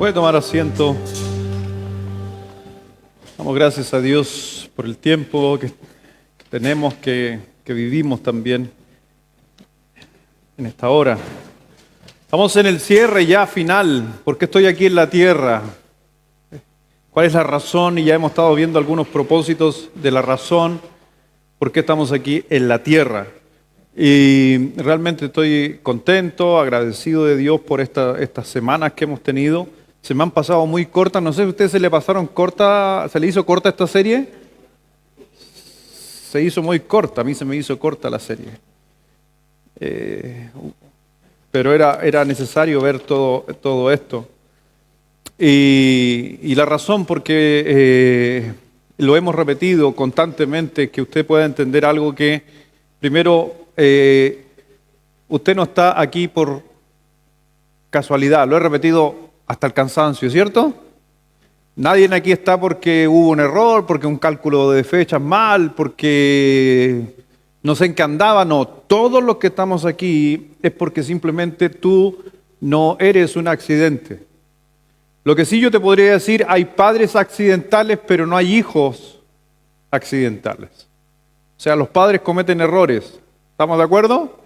Puede tomar asiento. Damos gracias a Dios por el tiempo que tenemos, que vivimos también en esta hora. Estamos en el cierre ya final. ¿Por qué estoy aquí en la tierra? ¿Cuál es la razón? Y ya hemos estado viendo algunos propósitos de la razón por qué estamos aquí en la tierra. Y realmente estoy contento, agradecido de Dios por estas semanas que hemos tenido. Se me han pasado muy cortas. No sé si a ustedes se le pasaron corta, ¿se le hizo corta esta serie? Se hizo muy corta, a mí se me hizo corta la serie. Pero era necesario ver todo esto. Y la razón por qué lo hemos repetido constantemente es que usted pueda entender algo que, primero, usted no está aquí por casualidad. Lo he repetido hasta el cansancio, ¿cierto? Nadie aquí está porque hubo un error, porque un cálculo de fechas mal, porque no sé en qué andaba. No, todos los que estamos aquí es porque simplemente tú no eres un accidente. Lo que sí yo te podría decir, hay padres accidentales, pero no hay hijos accidentales. O sea, los padres cometen errores. ¿Estamos de acuerdo?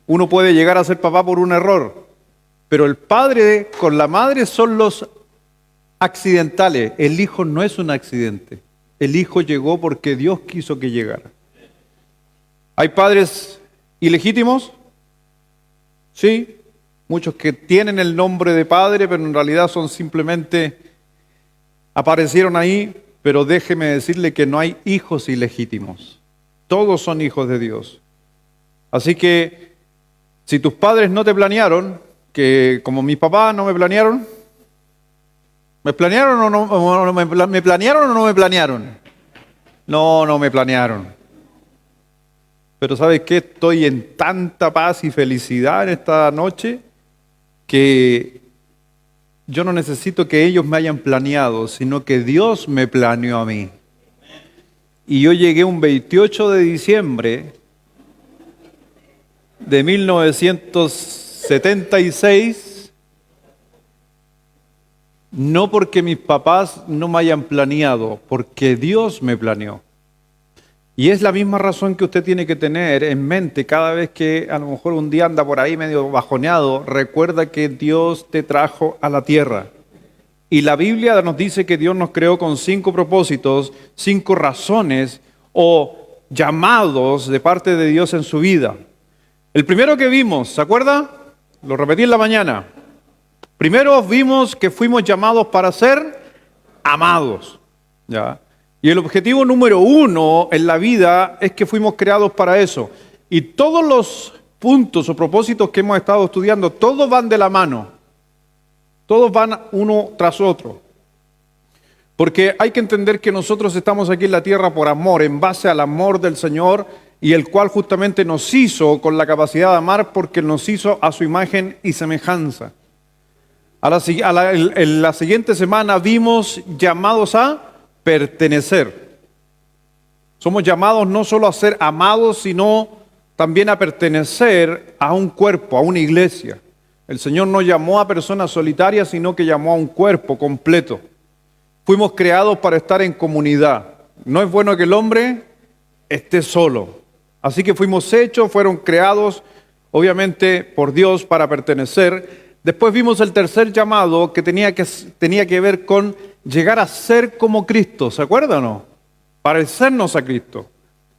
Uno puede llegar a ser papá por un error, pero el padre con la madre son los accidentales. El hijo no es un accidente. El hijo llegó porque Dios quiso que llegara. ¿Hay padres ilegítimos? Sí. Muchos que tienen el nombre de padre, pero en realidad son simplemente, aparecieron ahí, pero déjeme decirle que no hay hijos ilegítimos. Todos son hijos de Dios. Así que, si tus padres no te planearon, que como mis papás no me planearon, ¿me planearon o no me planearon o no me planearon? No me planearon. Pero ¿sabes qué? Estoy en tanta paz y felicidad en esta noche que yo no necesito que ellos me hayan planeado, sino que Dios me planeó a mí. Y yo llegué un 28 de diciembre de 1976, no porque mis papás no me hayan planeado, porque Dios me planeó. Y es la misma razón que usted tiene que tener en mente cada vez que a lo mejor un día anda por ahí medio bajoneado. Recuerda que Dios te trajo a la tierra. Y la Biblia nos dice que Dios nos creó con 5 propósitos, 5 razones o llamados de parte de Dios en su vida. El primero que vimos, ¿se acuerda? Lo repetí en la mañana. Primero vimos que fuimos llamados para ser amados. ¿Ya? Y el objetivo número 1 en la vida es que fuimos creados para eso. Y todos los puntos o propósitos que hemos estado estudiando, todos van de la mano. Todos van uno tras otro. Porque hay que entender que nosotros estamos aquí en la tierra por amor, en base al amor del Señor, y el cual justamente nos hizo con la capacidad de amar porque nos hizo a su imagen y semejanza. En la siguiente semana vimos llamados a pertenecer. Somos llamados no solo a ser amados, sino también a pertenecer a un cuerpo, a una iglesia. El Señor no llamó a personas solitarias, sino que llamó a un cuerpo completo. Fuimos creados para estar en comunidad. No es bueno que el hombre esté solo. Así que fueron creados, obviamente, por Dios para pertenecer. Después vimos el tercer llamado que tenía que ver con llegar a ser como Cristo, ¿se acuerdan o no? Parecernos a Cristo.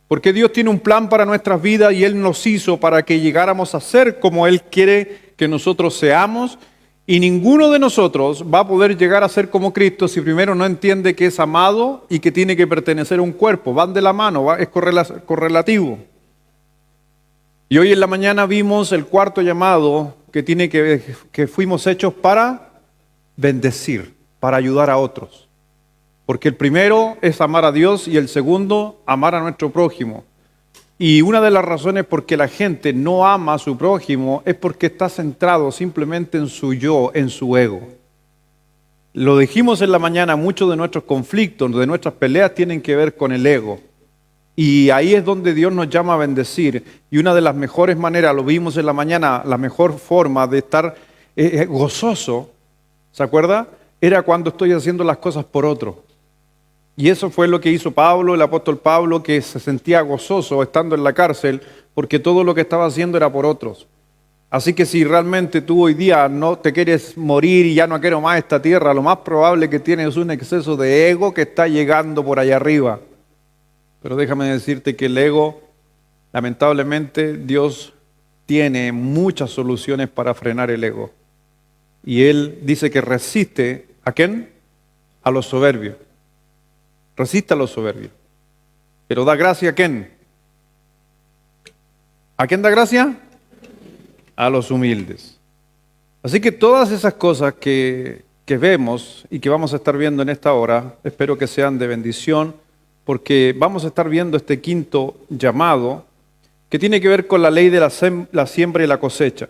Porque Dios tiene un plan para nuestras vidas y Él nos hizo para que llegáramos a ser como Él quiere que nosotros seamos. Y ninguno de nosotros va a poder llegar a ser como Cristo si primero no entiende que es amado y que tiene que pertenecer a un cuerpo. Van de la mano, es correlativo. Y hoy en la mañana vimos el cuarto llamado que fuimos hechos para bendecir, para ayudar a otros. Porque el primero es amar a Dios y el segundo, amar a nuestro prójimo. Y una de las razones por que la gente no ama a su prójimo es porque está centrado simplemente en su yo, en su ego. Lo dijimos en la mañana, muchos de nuestros conflictos, de nuestras peleas tienen que ver con el ego. Y ahí es donde Dios nos llama a bendecir. Y una de las mejores maneras, lo vimos en la mañana, la mejor forma de estar gozoso ¿Se acuerda? Era cuando estoy haciendo las cosas por otro. Y eso fue lo que hizo Pablo, el apóstol Pablo, que se sentía gozoso estando en la cárcel, porque todo lo que estaba haciendo era por otros. Así que si realmente tú hoy día no te quieres morir y ya no quiero más esta tierra, lo más probable que tienes es un exceso de ego que está llegando por allá arriba. Pero déjame decirte que el ego, lamentablemente, Dios tiene muchas soluciones para frenar el ego. Y Él dice que resiste, ¿a quién? A los soberbios. Resiste a los soberbios. Pero da gracia ¿a quién? ¿A quién da gracia? A los humildes. Así que todas esas cosas que vemos y que vamos a estar viendo en esta hora, espero que sean de bendición, porque vamos a estar viendo este quinto llamado que tiene que ver con la ley de la siembra y la cosecha.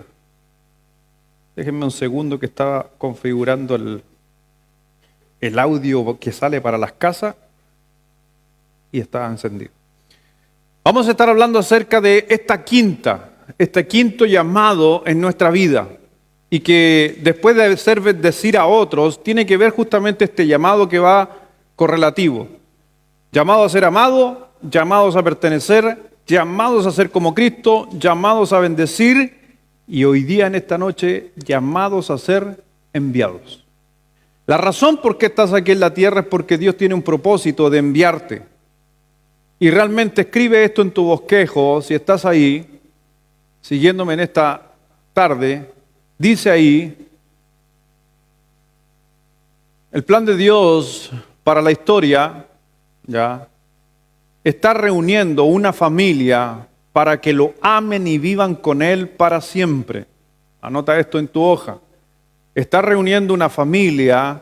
Déjenme un segundo que estaba configurando el audio que sale para las casas y está encendido. Vamos a estar hablando acerca de este quinto llamado en nuestra vida y que después de ser bendecir a otros, tiene que ver justamente este llamado que va correlativo. Llamados a ser amados, llamados a pertenecer, llamados a ser como Cristo, llamados a bendecir y hoy día en esta noche llamados a ser enviados. La razón por qué estás aquí en la tierra es porque Dios tiene un propósito de enviarte. Y realmente escribe esto en tu bosquejo, si estás ahí, siguiéndome en esta tarde, dice ahí, el plan de Dios para la historia, ya, está reuniendo una familia para que lo amen y vivan con Él para siempre. Anota esto en tu hoja. Está reuniendo una familia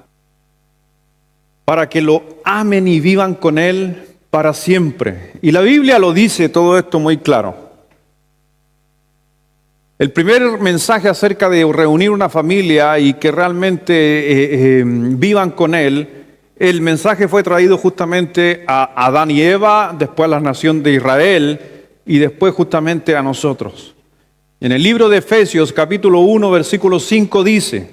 para que lo amen y vivan con Él para siempre. Y la Biblia lo dice todo esto muy claro. El primer mensaje acerca de reunir una familia y que realmente vivan con Él, el mensaje fue traído justamente a Adán y Eva, después a la nación de Israel y después justamente a nosotros. En el libro de Efesios, capítulo 1, versículo 5 dice: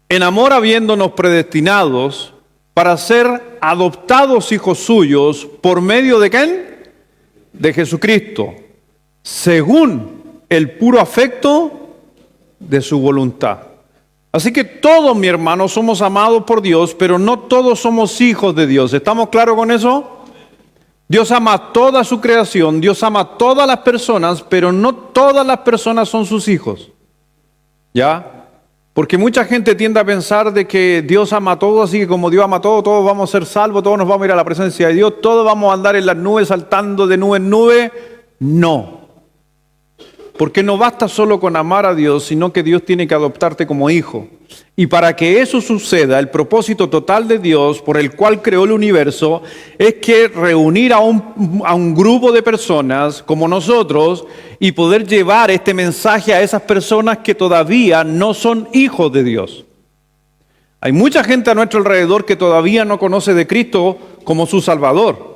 en amor habiéndonos predestinados para ser adoptados hijos suyos por medio de ¿quién? De Jesucristo, según el puro afecto de su voluntad. Así que todos, mi hermano, somos amados por Dios, pero no todos somos hijos de Dios. ¿Estamos claros con eso? Dios ama toda su creación, Dios ama a todas las personas, pero no todas las personas son sus hijos. ¿Ya? Porque mucha gente tiende a pensar de que Dios ama a todos, así que como Dios ama a todos, todos vamos a ser salvos, todos nos vamos a ir a la presencia de Dios, todos vamos a andar en las nubes, saltando de nube en nube. No. Porque no basta solo con amar a Dios, sino que Dios tiene que adoptarte como hijo. Y para que eso suceda, el propósito total de Dios, por el cual creó el universo, es que reunir a un grupo de personas como nosotros y poder llevar este mensaje a esas personas que todavía no son hijos de Dios. Hay mucha gente a nuestro alrededor que todavía no conoce de Cristo como su Salvador.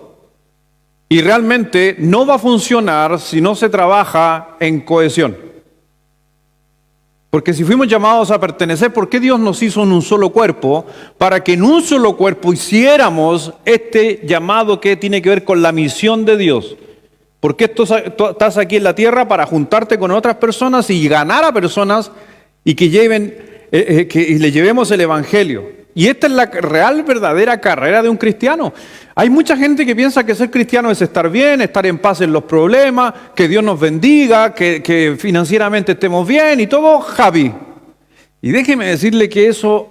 Y realmente no va a funcionar si no se trabaja en cohesión. Porque si fuimos llamados a pertenecer, ¿por qué Dios nos hizo en un solo cuerpo? Para que en un solo cuerpo hiciéramos este llamado que tiene que ver con la misión de Dios. Porque estás aquí en la tierra para juntarte con otras personas y ganar a personas y que le llevemos el Evangelio. Y esta es la real, verdadera carrera de un cristiano. Hay mucha gente que piensa que ser cristiano es estar bien, estar en paz en los problemas, que Dios nos bendiga, que financieramente estemos bien y todo, Javi. Y déjeme decirle que eso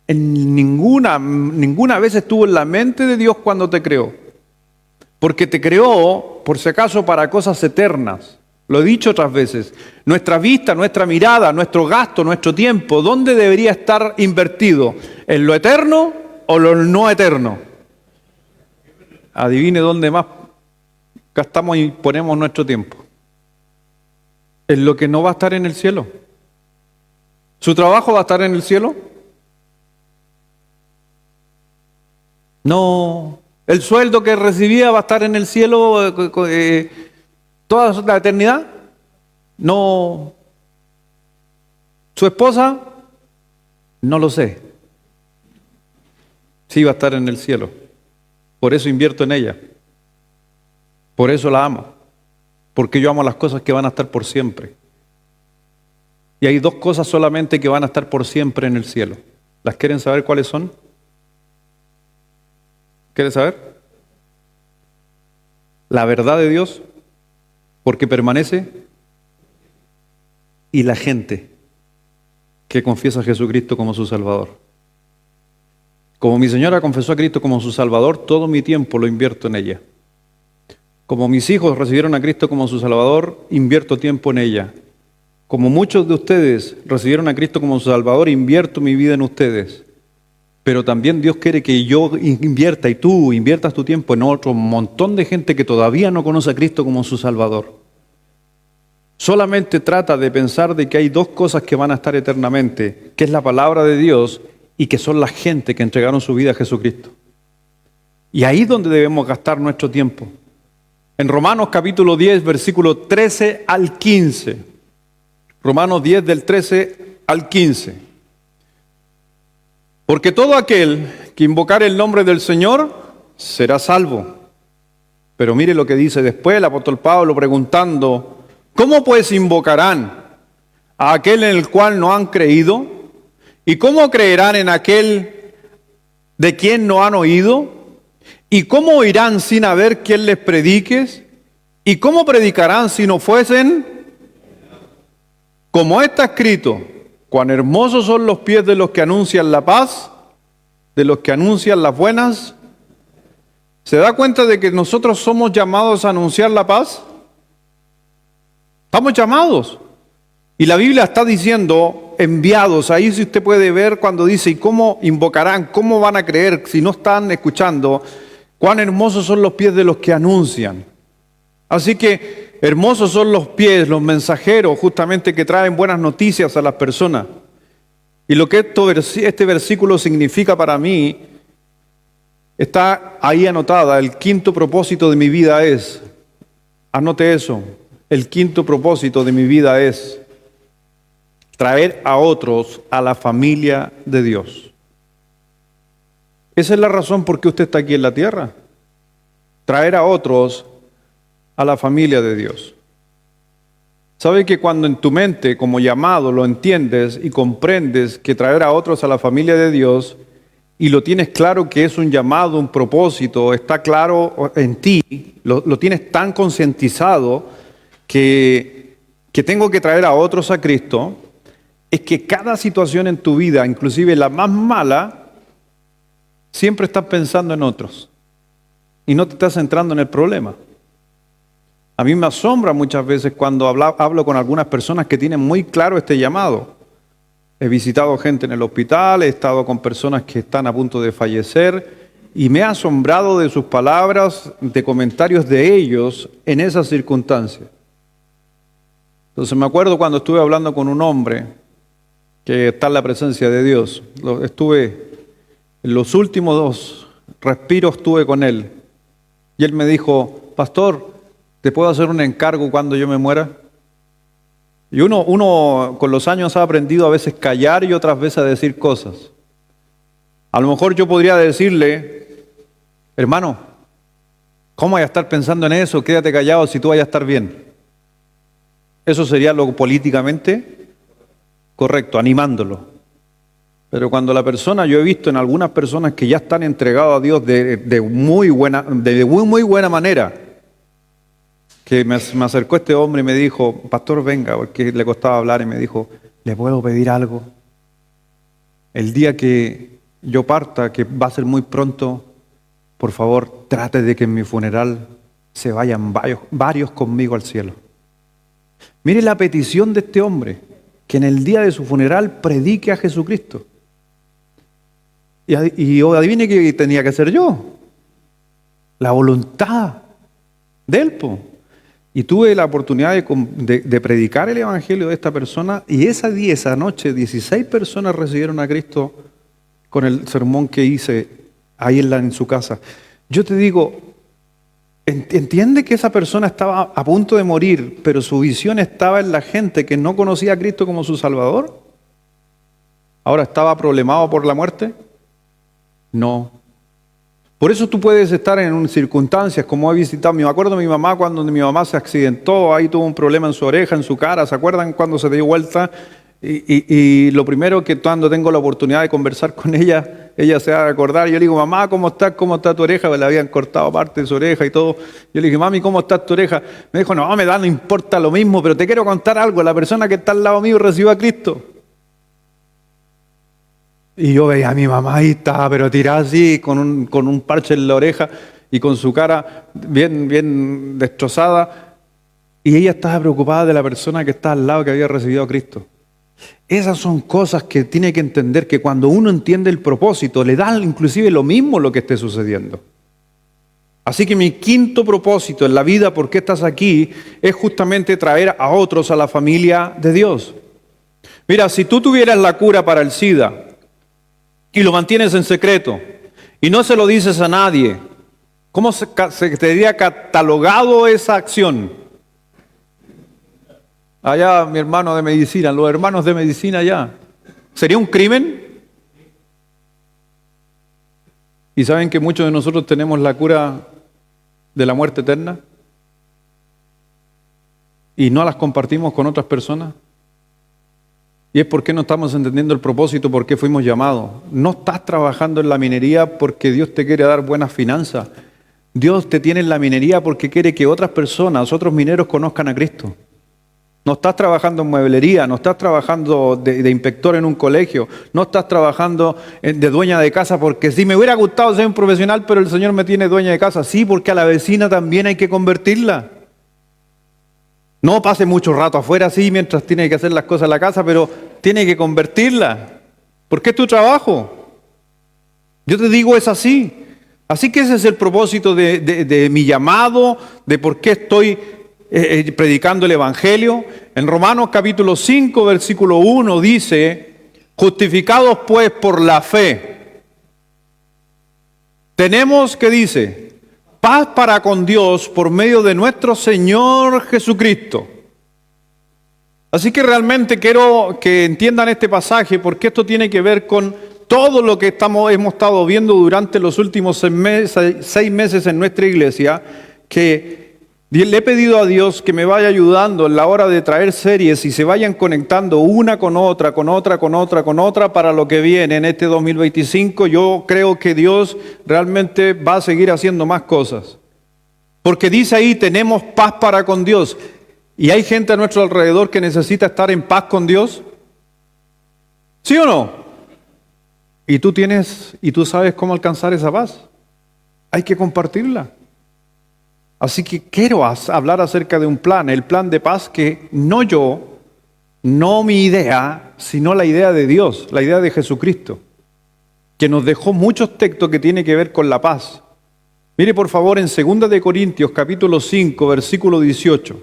en ninguna vez estuvo en la mente de Dios cuando te creó. Porque te creó, por si acaso, para cosas eternas. Lo he dicho otras veces. Nuestra vista, nuestra mirada, nuestro gasto, nuestro tiempo, ¿dónde debería estar invertido? ¿En lo eterno o lo no eterno? Adivine dónde más gastamos y ponemos nuestro tiempo. En lo que no va a estar en el cielo. ¿Su trabajo va a estar en el cielo? No. ¿El sueldo que recibía va a estar en el cielo toda la eternidad? No. ¿Su esposa? No lo sé. Sí va a estar en el cielo. Por eso invierto en ella. Por eso la amo. Porque yo amo las cosas que van a estar por siempre. Y hay dos cosas solamente que van a estar por siempre en el cielo. ¿Las quieren saber cuáles son? ¿Quieren saber? La verdad de Dios, porque permanece, y la gente que confiesa a Jesucristo como su Salvador. Como mi señora confesó a Cristo como su Salvador, todo mi tiempo lo invierto en ella. Como mis hijos recibieron a Cristo como su Salvador, invierto tiempo en ella. Como muchos de ustedes recibieron a Cristo como su Salvador, invierto mi vida en ustedes. Pero también Dios quiere que yo invierta y tú inviertas tu tiempo en otro montón de gente que todavía no conoce a Cristo como su Salvador. Solamente trata de pensar de que hay dos cosas que van a estar eternamente, que es la palabra de Dios y que son la gente que entregaron su vida a Jesucristo. Y ahí es donde debemos gastar nuestro tiempo. En Romanos capítulo 10, versículo 13 al 15. Romanos 10 del 13 al 15. Porque todo aquel que invocare el nombre del Señor será salvo. Pero mire lo que dice después el apóstol Pablo preguntando, ¿cómo pues invocarán a aquel en el cual no han creído? ¿Y cómo creerán en aquel de quien no han oído? ¿Y cómo oirán sin haber quien les predique? ¿Y cómo predicarán si no fuesen? Como está escrito, cuán hermosos son los pies de los que anuncian la paz, de los que anuncian las buenas. ¿Se da cuenta de que nosotros somos llamados a anunciar la paz? Estamos llamados. Y la Biblia está diciendo enviados. Ahí si usted puede ver cuando dice, ¿y cómo invocarán? ¿Cómo van a creer si no están escuchando? Cuán hermosos son los pies de los que anuncian. Así que hermosos son los pies, los mensajeros justamente que traen buenas noticias a las personas. Y lo que este versículo significa para mí, está ahí anotada, el quinto propósito de mi vida es, anote eso, el quinto propósito de mi vida es traer a otros a la familia de Dios. Esa es la razón por qué usted está aquí en la tierra, traer a otros a la familia de Dios. ¿Sabe que cuando en tu mente como llamado lo entiendes y comprendes que traer a otros a la familia de Dios y lo tienes claro que es un llamado, un propósito, está claro en ti, lo tienes tan concientizado que tengo que traer a otros a Cristo, es que cada situación en tu vida, inclusive la más mala, siempre estás pensando en otros y no te estás centrando en el problema. A mí me asombra muchas veces cuando hablo con algunas personas que tienen muy claro este llamado. He visitado gente en el hospital, he estado con personas que están a punto de fallecer y me ha asombrado de sus palabras, de comentarios de ellos en esas circunstancias. Entonces me acuerdo cuando estuve hablando con un hombre que está en la presencia de Dios. Estuve en los últimos 2 respiros estuve con él y él me dijo, pastor, ¿te puedo hacer un encargo cuando yo me muera? Y uno con los años ha aprendido a veces callar y otras veces a decir cosas. A lo mejor yo podría decirle, hermano, ¿cómo voy a estar pensando en eso? Quédate callado si tú vayas a estar bien. Eso sería lo políticamente correcto, animándolo. Pero cuando la persona, yo he visto en algunas personas que ya están entregados a Dios de muy buena manera, que me acercó este hombre y me dijo, pastor, venga, porque le costaba hablar, y me dijo, ¿le puedo pedir algo? El día que yo parta, que va a ser muy pronto, por favor, trate de que en mi funeral se vayan varios conmigo al cielo. Mire la petición de este hombre, que en el día de su funeral predique a Jesucristo. Y adivine qué tenía que hacer yo. La voluntad de él, Y tuve la oportunidad de predicar el evangelio de esta persona, y esa noche 16 personas recibieron a Cristo con el sermón que hice ahí en su casa. Yo te digo, entiende que esa persona estaba a punto de morir, pero su visión estaba en la gente que no conocía a Cristo como su Salvador. Ahora, ¿estaba problemado por la muerte? No. Por eso tú puedes estar en circunstancias como he visitado. Me acuerdo de mi mamá cuando mi mamá se accidentó, ahí tuvo un problema en su oreja, en su cara. ¿Se acuerdan cuando se dio vuelta? Y lo primero que cuando tengo la oportunidad de conversar con ella se va a acordar. Yo le digo, mamá, ¿cómo estás? ¿Cómo está tu oreja? Le habían cortado parte de su oreja y todo. Yo le dije, mami, ¿cómo está tu oreja? Me dijo, no, no importa lo mismo, pero te quiero contar algo. La persona que está al lado mío recibió a Cristo. Y yo veía a mi mamá ahí, estaba pero tirada así, con un parche en la oreja y con su cara bien destrozada. Y ella estaba preocupada de la persona que está al lado que había recibido a Cristo. Esas son cosas que tiene que entender, que cuando uno entiende el propósito, le da inclusive lo mismo lo que esté sucediendo. Así que mi quinto propósito en la vida, ¿por qué estás aquí?, es justamente traer a otros a la familia de Dios. Mira, si tú tuvieras la cura para el SIDA y lo mantienes en secreto y no se lo dices a nadie, ¿cómo se te diría catalogado esa acción? Allá mi hermano de medicina, los hermanos de medicina allá. ¿Sería un crimen? ¿Y saben que muchos de nosotros tenemos la cura de la muerte eterna? ¿Y no las compartimos con otras personas? Y es porque no estamos entendiendo el propósito, por qué fuimos llamados. No estás trabajando en la minería porque Dios te quiere dar buenas finanzas. Dios te tiene en la minería porque quiere que otras personas, otros mineros conozcan a Cristo. No estás trabajando en mueblería, no estás trabajando de inspector en un colegio, no estás trabajando de dueña de casa porque sí, me hubiera gustado ser un profesional, pero el Señor me tiene dueña de casa. Sí, porque a la vecina también hay que convertirla. No pase mucho rato afuera, sí, mientras tiene que hacer las cosas en la casa, pero tiene que convertirla, porque es tu trabajo. Yo te digo, es así. Así que ese es el propósito de mi llamado, de por qué estoy predicando el Evangelio. En Romanos capítulo 5, versículo 1 dice, justificados pues por la fe, tenemos, ¿qué dice? Paz para con Dios por medio de nuestro Señor Jesucristo. Así que realmente quiero que entiendan este pasaje porque esto tiene que ver con todo lo que hemos estado viendo durante los últimos 6 meses en nuestra iglesia, que le he pedido a Dios que me vaya ayudando en la hora de traer series y se vayan conectando una con otra para lo que viene en este 2025. Yo creo que Dios realmente va a seguir haciendo más cosas. Porque dice ahí, tenemos paz para con Dios. ¿Y hay gente a nuestro alrededor que necesita estar en paz con Dios? ¿Sí o no? Y tú sabes cómo alcanzar esa paz. Hay que compartirla. Así que quiero hablar acerca de un plan, el plan de paz que no yo, no mi idea, sino la idea de Dios, la idea de Jesucristo, que nos dejó muchos textos que tienen que ver con la paz. Mire por favor en 2 de Corintios capítulo 5, versículo 18.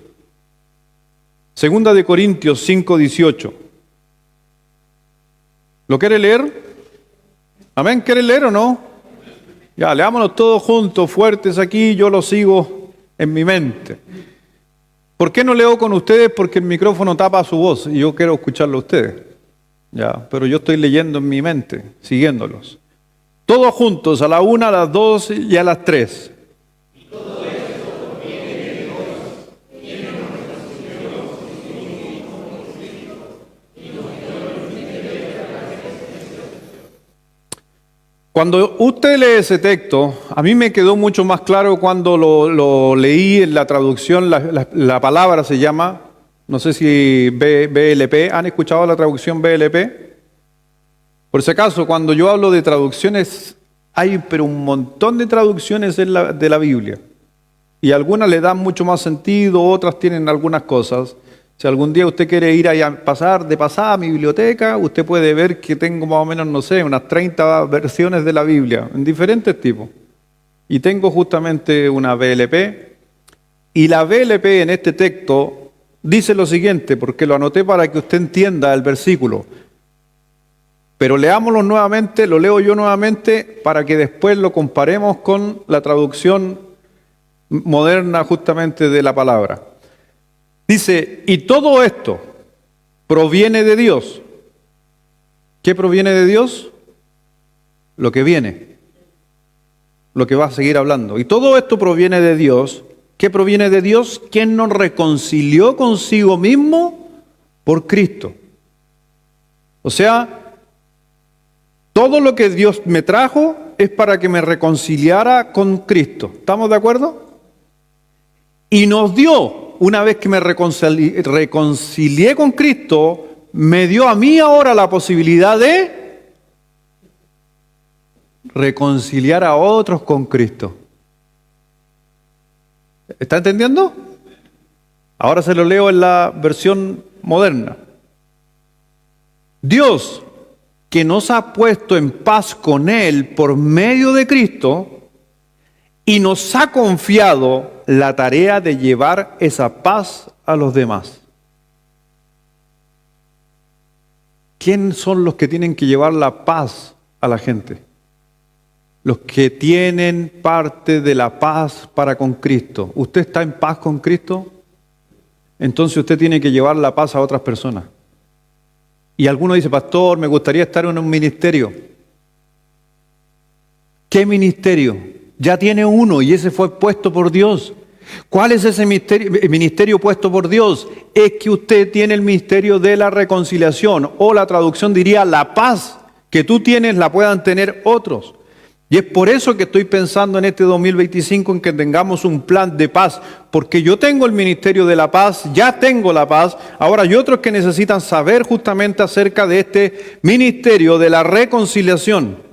2 de Corintios 5, 18. ¿Lo quiere leer? ¿Amén? ¿Quiere leer o no? Ya, leámonos todos juntos, fuertes aquí, yo lo sigo en mi mente. ¿Por qué no leo con ustedes? Porque el micrófono tapa su voz y yo quiero escucharlo a ustedes. Ya, pero yo estoy leyendo en mi mente, siguiéndolos. Todos juntos, a la 1, a las 2 y a las 3. Cuando usted lee ese texto, a mí me quedó mucho más claro cuando lo leí en la traducción, la palabra se llama, no sé si BLP, ¿han escuchado la traducción BLP? Por si acaso, cuando yo hablo de traducciones, hay pero un montón de traducciones de la Biblia. Y algunas le dan mucho más sentido, otras tienen algunas cosas. Si algún día usted quiere ir a pasar a mi biblioteca, usted puede ver que tengo más o menos, no sé, unas 30 versiones de la Biblia, en diferentes tipos. Y tengo justamente una BLP. Y la BLP en este texto dice lo siguiente, porque lo anoté para que usted entienda el versículo. Pero leámoslo nuevamente, lo leo yo nuevamente, para que después lo comparemos con la traducción moderna justamente de la palabra. Dice, y todo esto proviene de Dios, ¿Qué proviene de Dios? Lo que viene, lo que va a seguir hablando. Y todo esto proviene de Dios. ¿Qué proviene de Dios? ¿Quién nos reconcilió consigo mismo? Por Cristo. O sea, todo lo que Dios me trajo es para que me reconciliara con Cristo. ¿Estamos de acuerdo? Y nos dio, una vez que me reconcilié con Cristo, me dio a mí ahora la posibilidad de reconciliar a otros con Cristo. ¿Está entendiendo? Ahora se lo leo en la versión moderna. Dios, que nos ha puesto en paz con Él por medio de Cristo, y nos ha confiado la tarea de llevar esa paz a los demás. ¿Quién son los que tienen que llevar la paz a la gente? Los que tienen parte de la paz para con Cristo. ¿Usted está en paz con Cristo? Entonces usted tiene que llevar la paz a otras personas. Y alguno dice, pastor, me gustaría estar en un ministerio. ¿Qué ministerio? Ya tiene uno y ese fue puesto por Dios. ¿Cuál es ese ministerio puesto por Dios? Es que usted tiene el ministerio de la reconciliación, o la traducción diría la paz que tú tienes la puedan tener otros. Y es por eso que estoy pensando en este 2025 en que tengamos un plan de paz, porque yo tengo el ministerio de la paz, ya tengo la paz, ahora hay otros que necesitan saber justamente acerca de este ministerio de la reconciliación.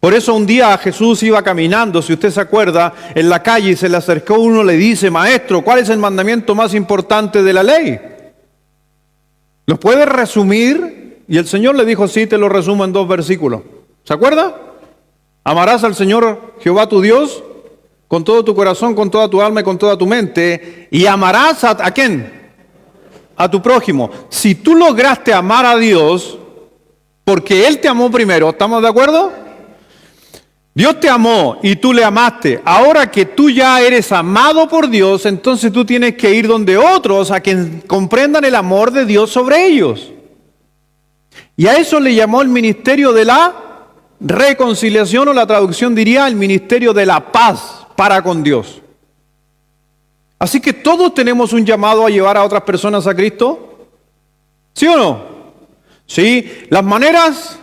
Por eso un día Jesús iba caminando, si usted se acuerda, en la calle y se le acercó uno, le dice, maestro, ¿cuál es el mandamiento más importante de la ley? ¿Lo puede resumir? Y el Señor le dijo, sí, te lo resumo en 2 versículos. ¿Se acuerda? Amarás al Señor Jehová tu Dios con todo tu corazón, con toda tu alma y con toda tu mente. Y amarás ¿a quién? A tu prójimo. Si tú lograste amar a Dios, porque Él te amó primero, ¿estamos de acuerdo? Dios te amó y tú le amaste. Ahora que tú ya eres amado por Dios, entonces tú tienes que ir donde otros a que comprendan el amor de Dios sobre ellos. Y a eso le llamó el ministerio de la reconciliación, o la traducción diría el ministerio de la paz para con Dios. Así que todos tenemos un llamado a llevar a otras personas a Cristo. ¿Sí o no? Sí. Las maneras,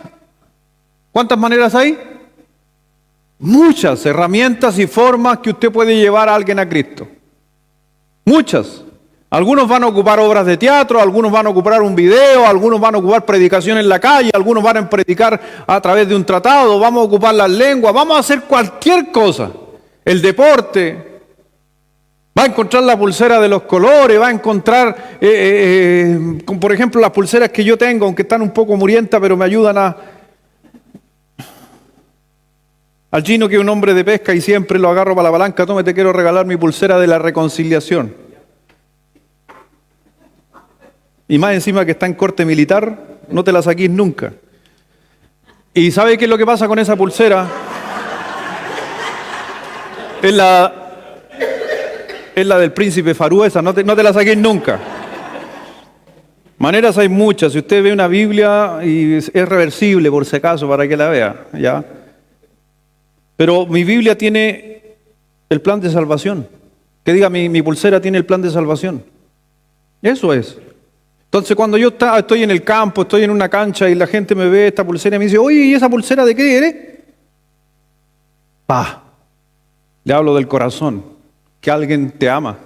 ¿cuántas maneras hay? Muchas herramientas y formas que usted puede llevar a alguien a Cristo. Muchas. Algunos van a ocupar obras de teatro, algunos van a ocupar un video, algunos van a ocupar predicación en la calle, algunos van a predicar a través de un tratado, vamos a ocupar las lenguas, vamos a hacer cualquier cosa. El deporte, va a encontrar la pulsera de los colores, va a encontrar, por ejemplo, las pulseras que yo tengo, aunque están un poco murientas, pero me ayudan al Gino, que es un hombre de pesca y siempre lo agarro para la palanca, tome, te quiero regalar mi pulsera de la reconciliación. Y más encima que está en corte militar, no te la saquís nunca. ¿Y sabe qué es lo que pasa con esa pulsera? Es la del príncipe Farú, esa, no te la saquís nunca. Maneras hay muchas. Si usted ve una Biblia y es reversible, por si acaso, para que la vea, ¿ya? Pero mi Biblia tiene el plan de salvación. Que diga, mi pulsera tiene el plan de salvación. Eso es. Entonces cuando yo estoy en el campo, estoy en una cancha y la gente me ve esta pulsera y me dice, oye, ¿y esa pulsera de qué eres? Le hablo del corazón, que alguien te ama.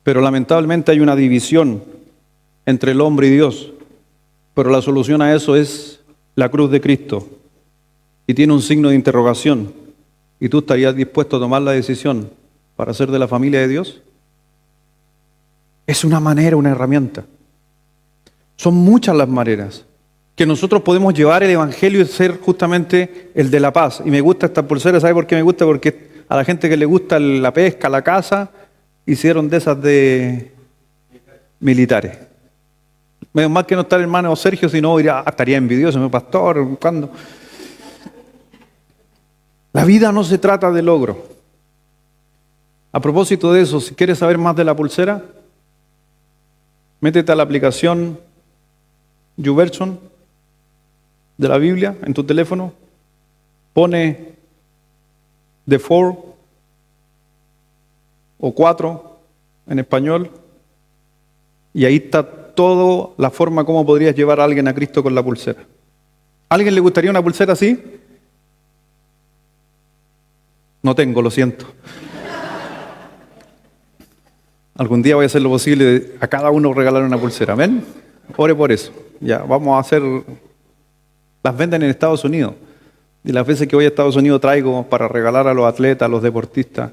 Pero lamentablemente hay una división entre el hombre y Dios. Pero la solución a eso es la cruz de Cristo. Y tiene un signo de interrogación. ¿Y tú estarías dispuesto a tomar la decisión para ser de la familia de Dios? Es una manera, una herramienta. Son muchas las maneras que nosotros podemos llevar el Evangelio y ser justamente el de la paz. Y me gusta esta pulsera, ¿sabe por qué me gusta? Porque a la gente que le gusta la pesca, la caza, hicieron de esas de militares. Menos mal que no está el hermano Sergio, si no estaría envidioso, mi pastor, ¿cuándo? La vida no se trata de logro. A propósito de eso, si quieres saber más de la pulsera, métete a la aplicación YouVersion de la Biblia en tu teléfono, pone The Four o 4 en español, y ahí está toda la forma como podrías llevar a alguien a Cristo con la pulsera. ¿A alguien le gustaría una pulsera así? No tengo, lo siento. Algún día voy a hacer lo posible de a cada uno regalar una pulsera. ¿Ven? Ore por eso. Ya, vamos a hacer... Las venden en Estados Unidos. Y las veces que voy a Estados Unidos traigo para regalar a los atletas, a los deportistas.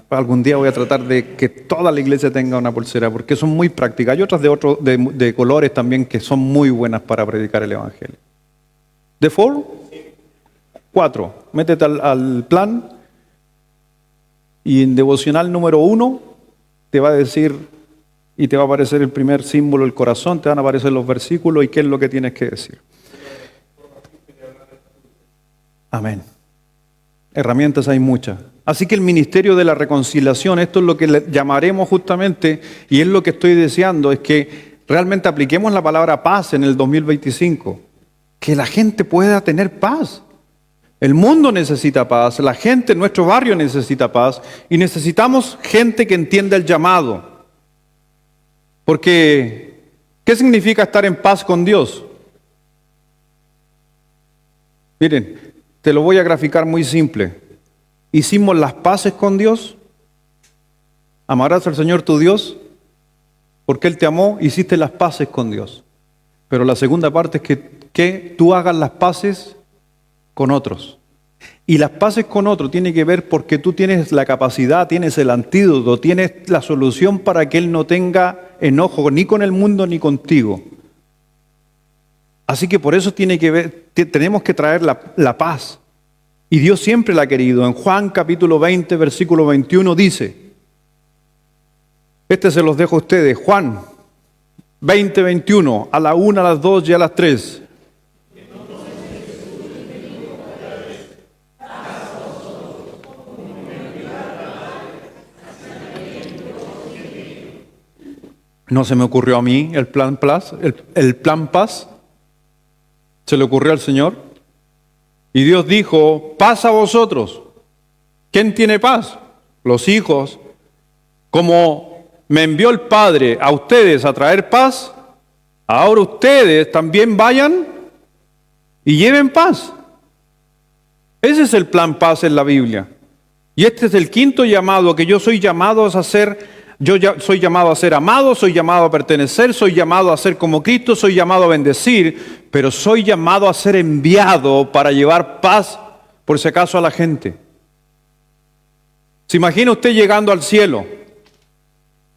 Algún día voy a tratar de que toda la iglesia tenga una pulsera, porque son muy prácticas. Hay otras de colores también que son muy buenas para predicar el Evangelio. ¿De 4? Métete al plan y en devocional número 1 te va a decir y te va a aparecer el primer símbolo, el corazón, te van a aparecer los versículos y qué es lo que tienes que decir. Amén. Herramientas hay muchas. Así que el ministerio de la reconciliación, esto es lo que le llamaremos justamente, y es lo que estoy deseando, es que realmente apliquemos la palabra paz en el 2025. Que la gente pueda tener paz. El mundo necesita paz, la gente en nuestro barrio necesita paz, y necesitamos gente que entienda el llamado. Porque, ¿qué significa estar en paz con Dios? Miren, te lo voy a graficar muy simple. Hicimos las paces con Dios. Amarás al Señor tu Dios, porque Él te amó, hiciste las paces con Dios. Pero la segunda parte es que tú hagas las paces con otros. Y las paces con otros tiene que ver porque tú tienes la capacidad, tienes el antídoto, tienes la solución para que Él no tenga enojo ni con el mundo ni contigo. Así que por eso tenemos que traer la paz. Y Dios siempre la ha querido. En Juan capítulo 20, versículo 21 dice, se los dejo a ustedes, Juan 20, 21, a la 1, a las 2 y a las 3. No se me ocurrió a mí el plan paz, el plan paz, se le ocurrió al Señor. Y Dios dijo, paz a vosotros. ¿Quién tiene paz? Los hijos. Como me envió el Padre a ustedes a traer paz, ahora ustedes también vayan y lleven paz. Ese es el plan paz en la Biblia. Y este es el quinto llamado que yo soy llamado a hacer. Yo soy llamado a ser amado, soy llamado a pertenecer, soy llamado a ser como Cristo, soy llamado a bendecir, pero soy llamado a ser enviado para llevar paz, por si acaso, a la gente. ¿Se imagina usted llegando al cielo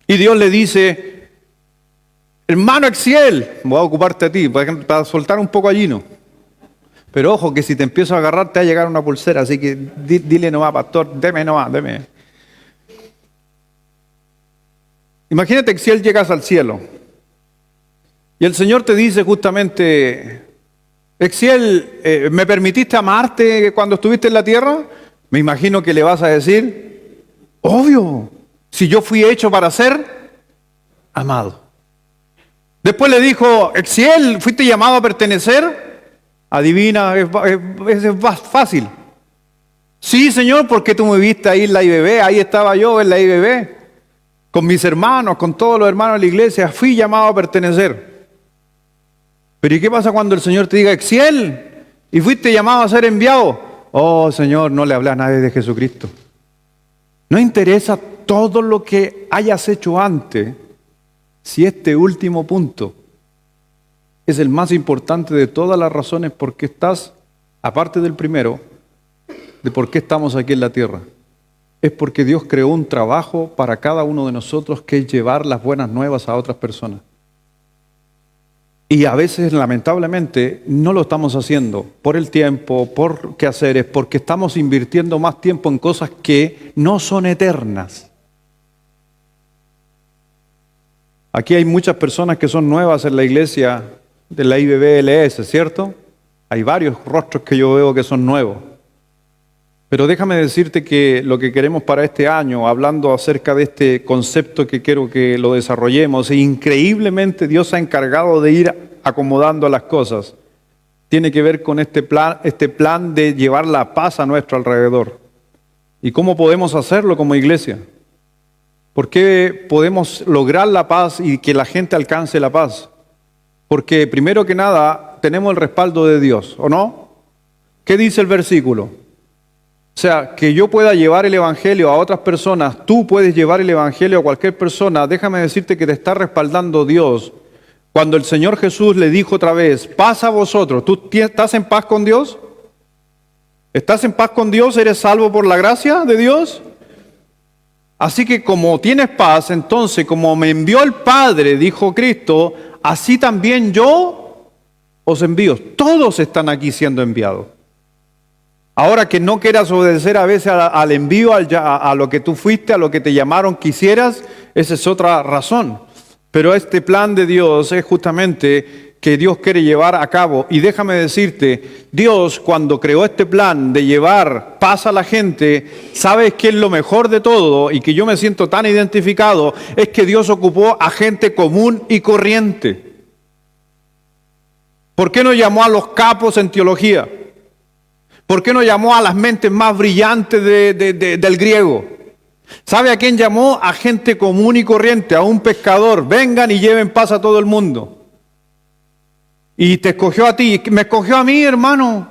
y Dios le dice, hermano Exiel, voy a ocuparte a ti, para soltar un poco allí, ¿no? Pero ojo, que si te empiezo a agarrar te va a llegar una pulsera, así que dile nomás, pastor, deme nomás, deme. Imagínate que si Él llegas al cielo y el Señor te dice justamente, Exiel, ¿me permitiste amarte cuando estuviste en la tierra? Me imagino que le vas a decir, obvio, si yo fui hecho para ser amado. Después le dijo, Exiel, ¿fuiste llamado a pertenecer? Adivina, es fácil. Sí, Señor, porque tú me viste ahí en la IBB, ahí estaba yo en la IBB. Con mis hermanos, con todos los hermanos de la iglesia, fui llamado a pertenecer. Pero ¿y qué pasa cuando el Señor te diga, Exiel, y fuiste llamado a ser enviado? Oh, Señor, no le hablé a nadie de Jesucristo. No interesa todo lo que hayas hecho antes, si este último punto es el más importante de todas las razones por qué estás, aparte del primero, de por qué estamos aquí en la tierra. Es porque Dios creó un trabajo para cada uno de nosotros que es llevar las buenas nuevas a otras personas. Y a veces, lamentablemente, no lo estamos haciendo por el tiempo, por quehaceres, porque estamos invirtiendo más tiempo en cosas que no son eternas. Aquí hay muchas personas que son nuevas en la iglesia de la IBBLS, ¿cierto? Hay varios rostros que yo veo que son nuevos. Pero déjame decirte que lo que queremos para este año, hablando acerca de este concepto que quiero que lo desarrollemos, e increíblemente Dios se ha encargado de ir acomodando las cosas. tiene que ver con este plan de llevar la paz a nuestro alrededor. ¿Y cómo podemos hacerlo como iglesia? ¿Por qué podemos lograr la paz y que la gente alcance la paz? Porque primero que nada tenemos el respaldo de Dios, ¿o no? ¿Qué dice el versículo? O sea, que yo pueda llevar el evangelio a otras personas, tú puedes llevar el evangelio a cualquier persona, déjame decirte que te está respaldando Dios. Cuando el Señor Jesús le dijo otra vez, paz a vosotros, ¿tú estás en paz con Dios? ¿Estás en paz con Dios? ¿Eres salvo por la gracia de Dios? Así que como tienes paz, entonces como me envió el Padre, dijo Cristo, así también yo os envío. Todos están aquí siendo enviados. Ahora que no quieras obedecer a veces al envío, a lo que tú fuiste, a lo que te llamaron que hicieras, esa es otra razón. Pero este plan de Dios es justamente que Dios quiere llevar a cabo. Y déjame decirte, Dios cuando creó este plan de llevar paz a la gente, ¿sabes qué es lo mejor de todo? Y que yo me siento tan identificado, es que Dios ocupó a gente común y corriente. ¿Por qué no llamó a los capos en teología? ¿Por qué no llamó a las mentes más brillantes del griego? ¿Sabe a quién llamó? A gente común y corriente, a un pescador. Vengan y lleven paz a todo el mundo. Y te escogió a ti, me escogió a mí, hermano.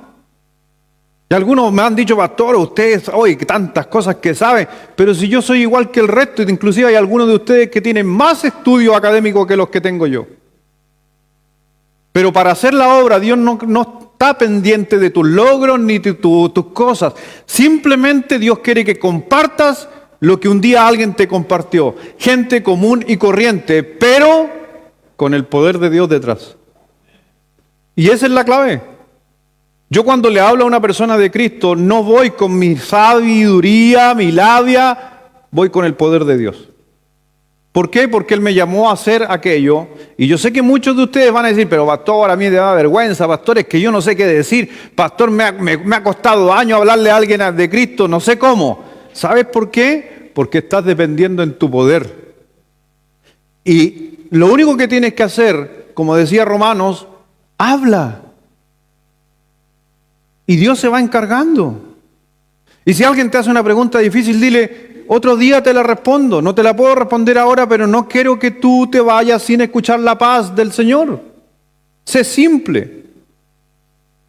Y algunos me han dicho, pastor, ustedes, oye, tantas cosas que saben, pero si yo soy igual que el resto, inclusive hay algunos de ustedes que tienen más estudio académico que los que tengo yo. Pero para hacer la obra, Dios no está pendiente de tus logros ni de tus cosas. Simplemente Dios quiere que compartas lo que un día alguien te compartió. Gente común y corriente, pero con el poder de Dios detrás. Y esa es la clave. Yo cuando le hablo a una persona de Cristo, no voy con mi sabiduría, mi labia, voy con el poder de Dios. ¿Por qué? Porque Él me llamó a hacer aquello. Y yo sé que muchos de ustedes van a decir, pero pastor, a mí me da vergüenza, pastor, es que yo no sé qué decir. Pastor, me ha costado años hablarle a alguien de Cristo, no sé cómo. ¿Sabes por qué? Porque estás dependiendo en tu poder. Y lo único que tienes que hacer, como decía Romanos, habla. Y Dios se va encargando. Y si alguien te hace una pregunta difícil, dile, otro día te la respondo. No te la puedo responder ahora, pero no quiero que tú te vayas sin escuchar la paz del Señor. Sé simple.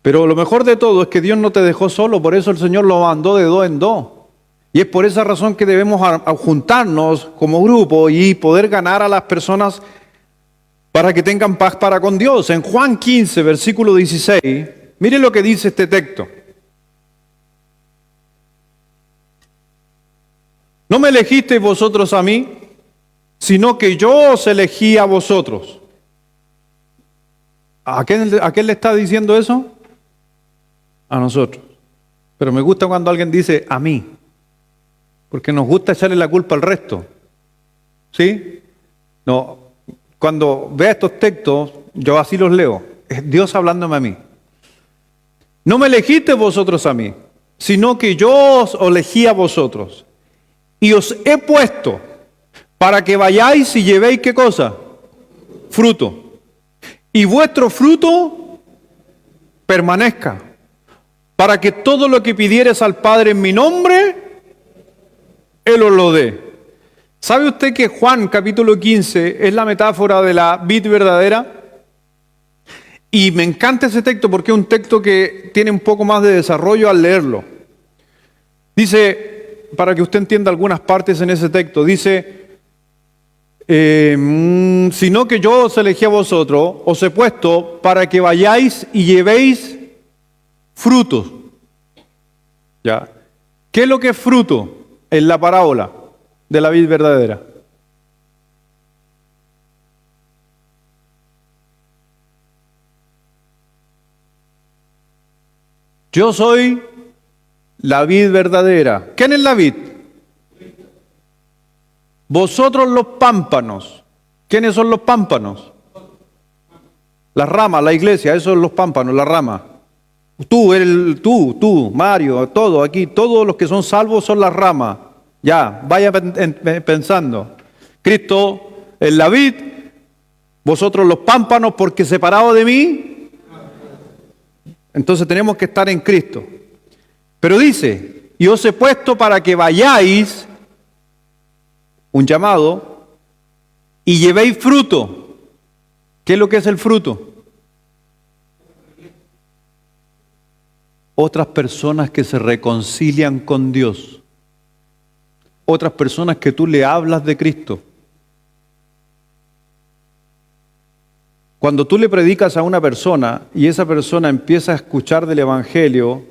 Pero lo mejor de todo es que Dios no te dejó solo, por eso el Señor lo mandó de dos en dos. Y es por esa razón que debemos juntarnos como grupo y poder ganar a las personas para que tengan paz para con Dios. En Juan 15, versículo 16, mire lo que dice este texto. No me elegisteis vosotros a mí, sino que yo os elegí a vosotros. ¿A quién le está diciendo eso? A nosotros. Pero me gusta cuando alguien dice a mí, porque nos gusta echarle la culpa al resto. ¿Sí? No, cuando vea estos textos, yo así los leo. Es Dios hablándome a mí. No me elegisteis vosotros a mí, sino que yo os elegí a vosotros. Y os he puesto para que vayáis y llevéis ¿qué cosa? Fruto. Y vuestro fruto permanezca. Para que todo lo que pidieres al Padre en mi nombre, Él os lo dé. ¿Sabe usted que Juan capítulo 15 es la metáfora de la vid verdadera? Y me encanta ese texto porque es un texto que tiene un poco más de desarrollo al leerlo. Dice, para que usted entienda algunas partes en ese texto, dice, sino que yo os elegí a vosotros, os he puesto para que vayáis y llevéis frutos. ¿Ya? ¿Qué es lo que es fruto en la parábola de la vid verdadera? Yo soy la vid verdadera. ¿Quién es la vid? Vosotros los pámpanos. ¿Quiénes son los pámpanos? Las ramas, la iglesia, esos son los pámpanos, la rama. Tú, Mario, todo aquí, todos los que son salvos son las ramas. Ya, vaya pensando. Cristo es la vid, vosotros los pámpanos, porque separado de mí Entonces tenemos que estar en Cristo. Pero dice, y os he puesto para que vayáis, un llamado, y llevéis fruto. ¿Qué es lo que es el fruto? Otras personas que se reconcilian con Dios. Otras personas que tú le hablas de Cristo. Cuando tú le predicas a una persona y esa persona empieza a escuchar del Evangelio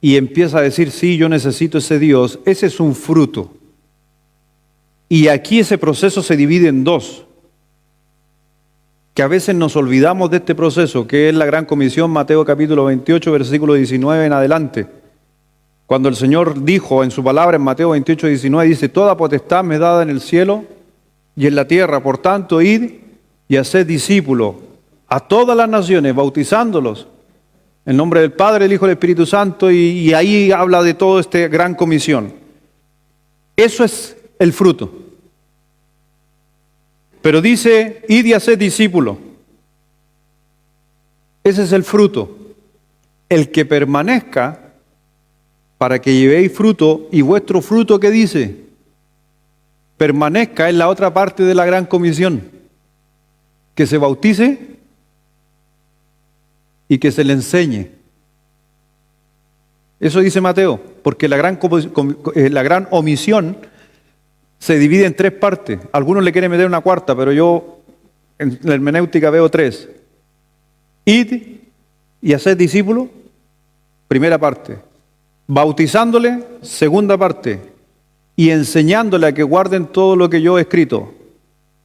y empieza a decir, sí, yo necesito ese Dios, ese es un fruto. Y aquí ese proceso se divide en dos, que a veces nos olvidamos de este proceso, que es la gran comisión, Mateo capítulo 28, versículo 19 en adelante. Cuando el Señor dijo en su palabra en Mateo 28, 19, dice, toda potestad me es dada en el cielo y en la tierra, por tanto, id y haced discípulos a todas las naciones, bautizándolos en nombre del Padre, del Hijo y del Espíritu Santo, y ahí habla de toda esta gran comisión. Eso es el fruto. Pero dice, id y haced discípulos. Ese es el fruto. El que permanezca para que llevéis fruto, y vuestro fruto, ¿qué dice? Permanezca en la otra parte de la gran comisión. Que se bautice y que se le enseñe. Eso dice Mateo, porque la gran omisión se divide en tres partes. Algunos le quieren meter una cuarta, pero yo en la hermenéutica veo tres. Id y haced discípulos, primera parte. Bautizándole, segunda parte. Y enseñándole a que guarden todo lo que yo he escrito.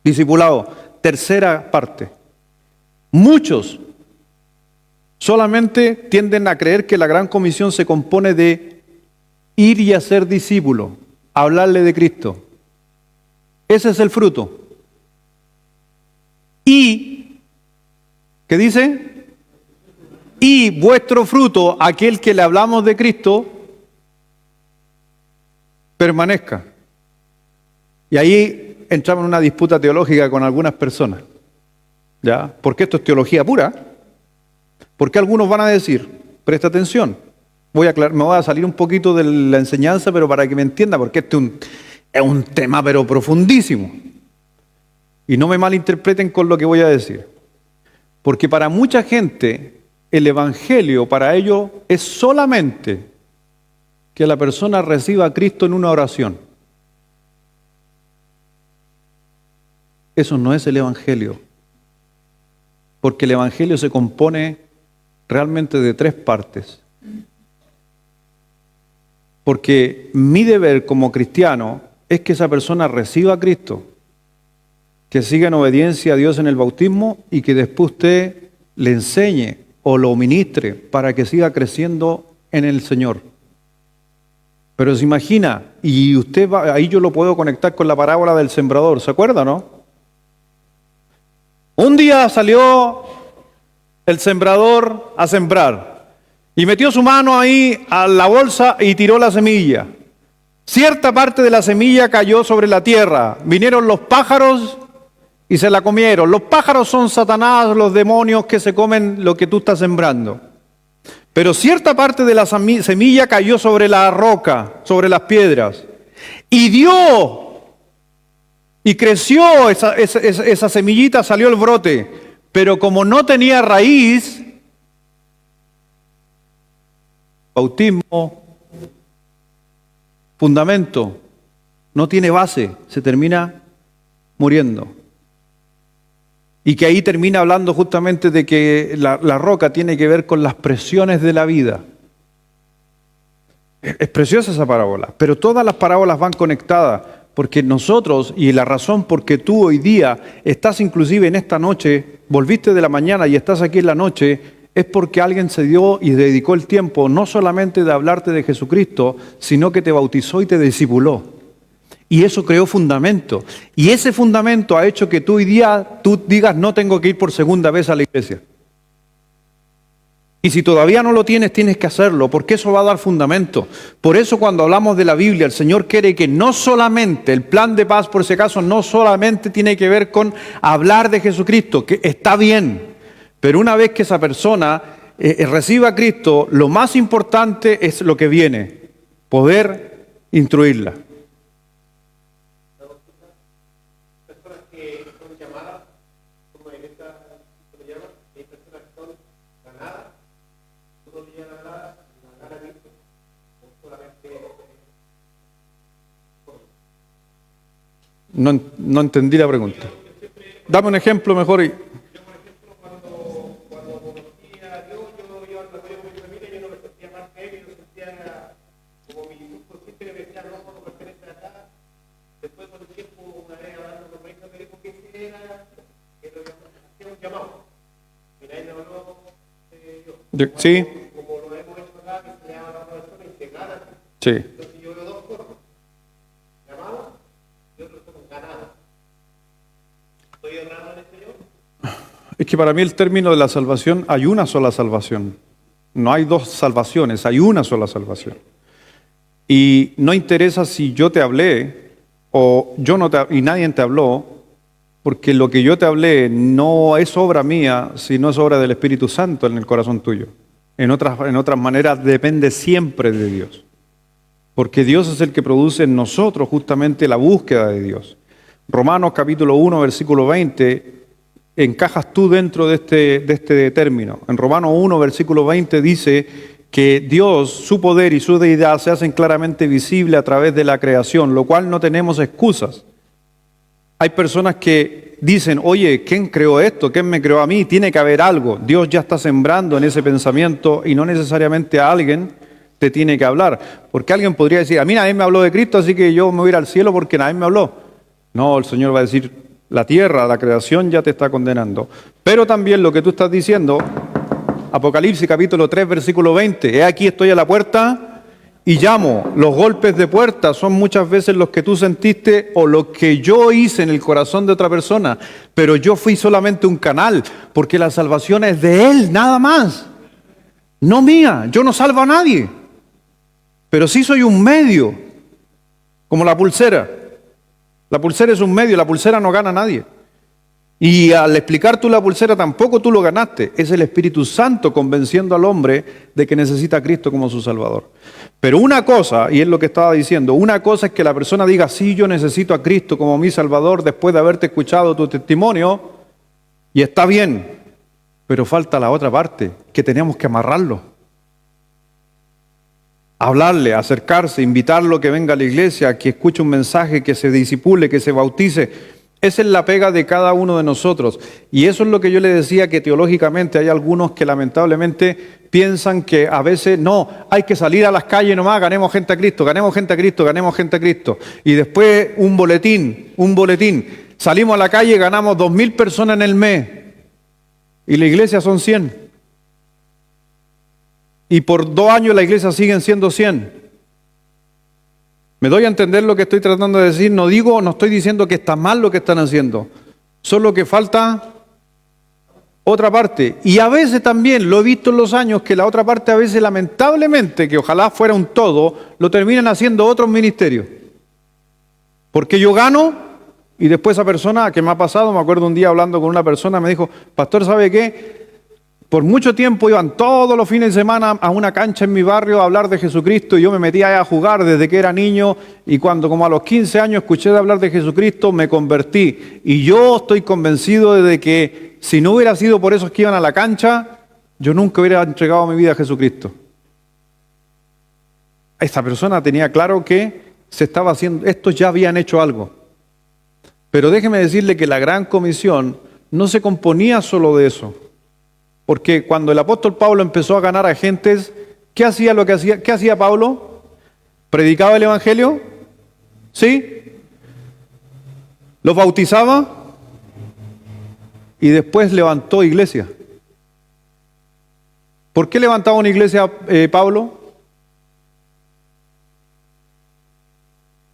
Discipulado. Tercera parte. Muchos solamente tienden a creer que la gran comisión se compone de ir y hacer discípulos, hablarle de Cristo. Ese es el fruto. Y, ¿qué dice? Y vuestro fruto, aquel que le hablamos de Cristo, permanezca. Y ahí entramos en una disputa teológica con algunas personas, ¿ya? Porque esto es teología pura. Porque algunos van a decir, presta atención, me voy a salir un poquito de la enseñanza, pero para que me entienda, porque este es un tema pero profundísimo. Y no me malinterpreten con lo que voy a decir. Porque para mucha gente, el Evangelio para ellos es solamente que la persona reciba a Cristo en una oración. Eso no es el Evangelio, porque el Evangelio se compone realmente de tres partes. Porque mi deber como cristiano es que esa persona reciba a Cristo, que siga en obediencia a Dios en el bautismo y que después usted le enseñe o lo ministre para que siga creciendo en el Señor. Pero se imagina, y usted va, ahí yo lo puedo conectar con la parábola del sembrador, ¿se acuerda, no? Un día salió el sembrador a sembrar y metió su mano ahí a la bolsa y tiró la semilla. Cierta parte de la semilla cayó sobre la tierra. Vinieron los pájaros y se la comieron. Los pájaros son Satanás, los demonios que se comen lo que tú estás sembrando. Pero cierta parte de la semilla cayó sobre la roca, sobre las piedras, y dio. Y creció esa semillita, salió el brote. Pero como no tenía raíz, bautismo, fundamento, no tiene base, se termina muriendo. Y que ahí termina hablando justamente de que la roca tiene que ver con las presiones de la vida. Es preciosa esa parábola, pero todas las parábolas van conectadas. Porque nosotros, y la razón por que tú hoy día estás inclusive en esta noche, volviste de la mañana y estás aquí en la noche, es porque alguien se dio y dedicó el tiempo no solamente de hablarte de Jesucristo, sino que te bautizó y te discipuló. Y eso creó fundamento. Y ese fundamento ha hecho que tú hoy día tú digas, no tengo que ir por segunda vez a la iglesia. Y si todavía no lo tienes, tienes que hacerlo, porque eso va a dar fundamento. Por eso cuando hablamos de la Biblia, el Señor quiere que no solamente, el plan de paz, por si acaso, no solamente tiene que ver con hablar de Jesucristo, que está bien, pero una vez que esa persona reciba a Cristo, lo más importante es lo que viene, poder instruirla. No entendí la pregunta. Dame un ejemplo mejor. Sí. Sí. Es que para mí el término de la salvación, hay una sola salvación. No hay dos salvaciones, hay una sola salvación. Y no interesa si yo te hablé o yo no te, y nadie te habló, porque lo que yo te hablé no es obra mía, sino es obra del Espíritu Santo en el corazón tuyo. En otras maneras, depende siempre de Dios. Porque Dios es el que produce en nosotros justamente la búsqueda de Dios. Romanos capítulo 1, versículo 20, encajas tú dentro de este término. En Romanos 1, versículo 20 dice que Dios, su poder y su deidad se hacen claramente visibles a través de la creación, lo cual no tenemos excusas. Hay personas que dicen, oye, ¿quién creó esto? ¿Quién me creó a mí? Tiene que haber algo. Dios ya está sembrando en ese pensamiento y no necesariamente a alguien te tiene que hablar. Porque alguien podría decir, a mí nadie me habló de Cristo, así que yo me voy a ir al cielo porque nadie me habló. No, el Señor va a decir, la tierra, la creación ya te está condenando. Pero también lo que tú estás diciendo, Apocalipsis capítulo 3, versículo 20, he aquí estoy a la puerta y llamo. Los golpes de puerta son muchas veces los que tú sentiste o lo que yo hice en el corazón de otra persona, pero yo fui solamente un canal, porque la salvación es de Él, nada más. No mía, yo no salvo a nadie, pero sí soy un medio, como la pulsera. La pulsera es un medio, la pulsera no gana a nadie. Y al explicar tú la pulsera tampoco tú lo ganaste. Es el Espíritu Santo convenciendo al hombre de que necesita a Cristo como su Salvador. Pero una cosa, y es lo que estaba diciendo, una cosa es que la persona diga, sí, yo necesito a Cristo como mi Salvador después de haberte escuchado tu testimonio, y está bien, pero falta la otra parte, que tenemos que amarrarlo. Hablarle, acercarse, invitarlo a que venga a la iglesia, que escuche un mensaje, que se disipule, que se bautice. Esa es la pega de cada uno de nosotros. Y eso es lo que yo le decía, que teológicamente hay algunos que lamentablemente piensan que a veces no, hay que salir a las calles nomás, ganemos gente a Cristo, ganemos gente a Cristo, ganemos gente a Cristo. Y después un boletín. Salimos a la calle y ganamos 2.000 personas en el mes. Y la iglesia son 100. Y por 2 años la iglesia siguen siendo 100. ¿Me doy a entender lo que estoy tratando de decir? No estoy diciendo que está mal lo que están haciendo. Solo que falta otra parte. Y a veces también, lo he visto en los años, que la otra parte a veces lamentablemente, que ojalá fuera un todo, lo terminan haciendo otros ministerios. Porque yo gano y después esa persona, que me ha pasado, me acuerdo un día hablando con una persona, me dijo, pastor, ¿sabe qué? Por mucho tiempo iban todos los fines de semana a una cancha en mi barrio a hablar de Jesucristo y yo me metía ahí a jugar desde que era niño y cuando como a los 15 años escuché de hablar de Jesucristo me convertí. Y yo estoy convencido de que si no hubiera sido por esos que iban a la cancha, yo nunca hubiera entregado mi vida a Jesucristo. Esta persona tenía claro que se estaba haciendo, estos ya habían hecho algo. Pero déjeme decirle que la gran comisión no se componía solo de eso. Porque cuando el apóstol Pablo empezó a ganar a gentes, ¿qué hacía Pablo? ¿Predicaba el evangelio? ¿Sí? ¿Los bautizaba? Y después levantó iglesia. ¿Por qué levantaba una iglesia Pablo?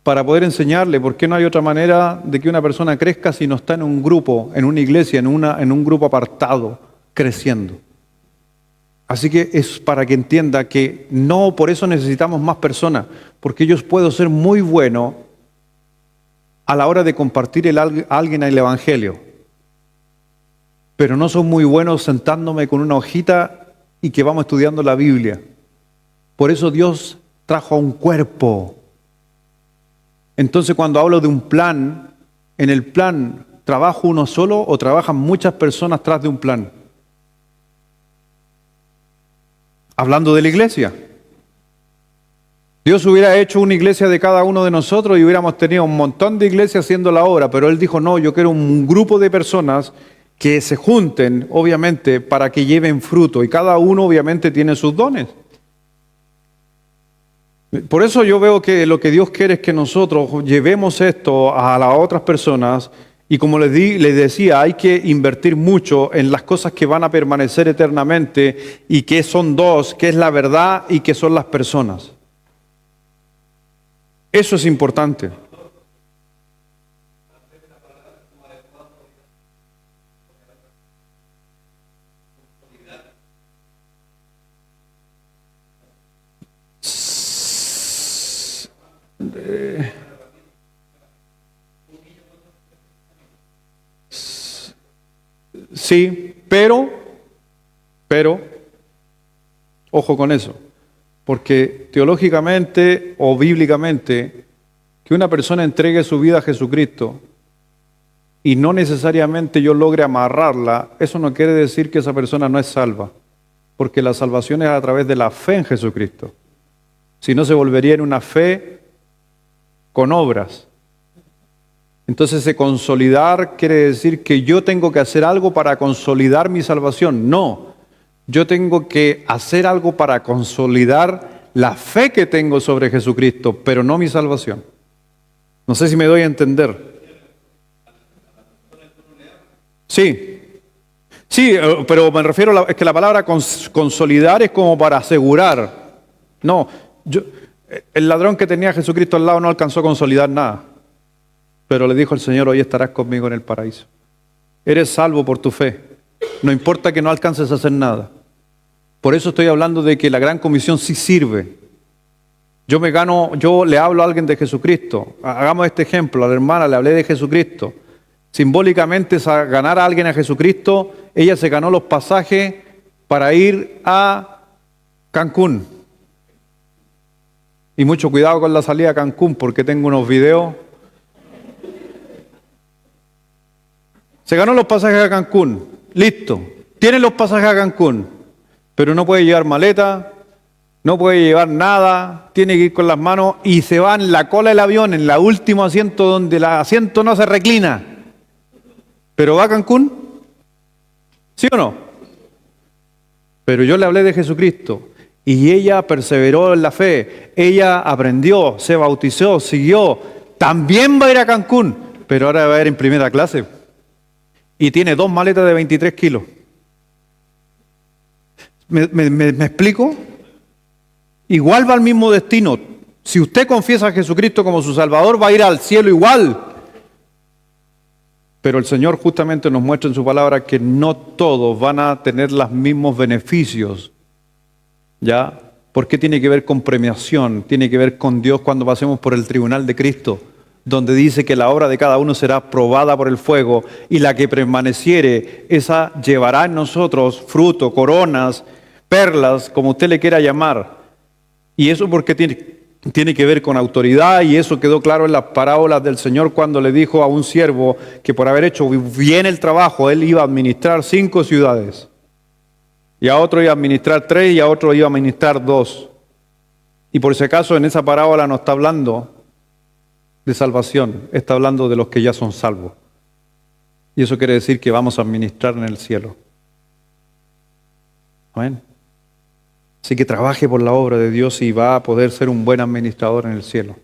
Para poder enseñarle, porque no hay otra manera de que una persona crezca si no está en un grupo, en una iglesia, en un grupo apartado, creciendo. Así que es para que entienda que no por eso necesitamos más personas, porque yo puedo ser muy bueno a la hora de compartir a alguien el evangelio, pero no soy muy bueno sentándome con una hojita y que vamos estudiando la Biblia. Por eso Dios trajo a un cuerpo. Entonces cuando hablo de un plan, en el plan, ¿trabajo uno solo o trabajan muchas personas tras de un plan? Hablando de la iglesia. Dios hubiera hecho una iglesia de cada uno de nosotros y hubiéramos tenido un montón de iglesias haciendo la obra, pero Él dijo, no, yo quiero un grupo de personas que se junten, obviamente, para que lleven fruto, y cada uno obviamente tiene sus dones. Por eso yo veo que lo que Dios quiere es que nosotros llevemos esto a las otras personas, y como les decía, hay que invertir mucho en las cosas que van a permanecer eternamente, y que son dos, que es la verdad y que son las personas. Eso es importante. Sí, pero, ojo con eso, porque teológicamente o bíblicamente, que una persona entregue su vida a Jesucristo y no necesariamente yo logre amarrarla, eso no quiere decir que esa persona no es salva, porque la salvación es a través de la fe en Jesucristo. Si no, se volvería en una fe con obras. Entonces, ese consolidar quiere decir que yo tengo que hacer algo para consolidar mi salvación. No, yo tengo que hacer algo para consolidar la fe que tengo sobre Jesucristo, pero no mi salvación. No sé si me doy a entender. Sí, pero me refiero es que la palabra consolidar es como para asegurar. No, el ladrón que tenía a Jesucristo al lado no alcanzó a consolidar nada. Pero le dijo el Señor, hoy estarás conmigo en el paraíso. Eres salvo por tu fe. No importa que no alcances a hacer nada. Por eso estoy hablando de que la gran comisión sí sirve. Yo le hablo a alguien de Jesucristo. Hagamos este ejemplo, a la hermana le hablé de Jesucristo. Simbólicamente, ganar a alguien a Jesucristo, ella se ganó los pasajes para ir a Cancún. Y mucho cuidado con la salida a Cancún, porque tengo unos videos. Se ganó los pasajes a Cancún, listo. Tiene los pasajes a Cancún, pero no puede llevar maleta, no puede llevar nada, tiene que ir con las manos y se va en la cola del avión, en el último asiento donde el asiento no se reclina. ¿Pero va a Cancún? ¿Sí o no? Pero yo le hablé de Jesucristo y ella perseveró en la fe, ella aprendió, se bautizó, siguió, también va a ir a Cancún, pero ahora va a ir en primera clase. Y tiene 2 maletas de 23 kilos. ¿Me explico? Igual va al mismo destino. Si usted confiesa a Jesucristo como su Salvador, va a ir al cielo igual. Pero el Señor justamente nos muestra en su palabra que no todos van a tener los mismos beneficios. ¿Ya? Porque tiene que ver con premiación, tiene que ver con Dios cuando pasemos por el tribunal de Cristo, donde dice que la obra de cada uno será probada por el fuego, y la que permaneciere, esa llevará en nosotros fruto, coronas, perlas, como usted le quiera llamar. Y eso porque tiene que ver con autoridad, y eso quedó claro en las parábolas del Señor cuando le dijo a un siervo que por haber hecho bien el trabajo, él iba a administrar 5 ciudades. Y a otro iba a administrar 3 y a otro iba a administrar 2. Y por si acaso en esa parábola no está hablando de salvación, está hablando de los que ya son salvos. Y eso quiere decir que vamos a administrar en el cielo. Amén. Así que trabaje por la obra de Dios y va a poder ser un buen administrador en el cielo.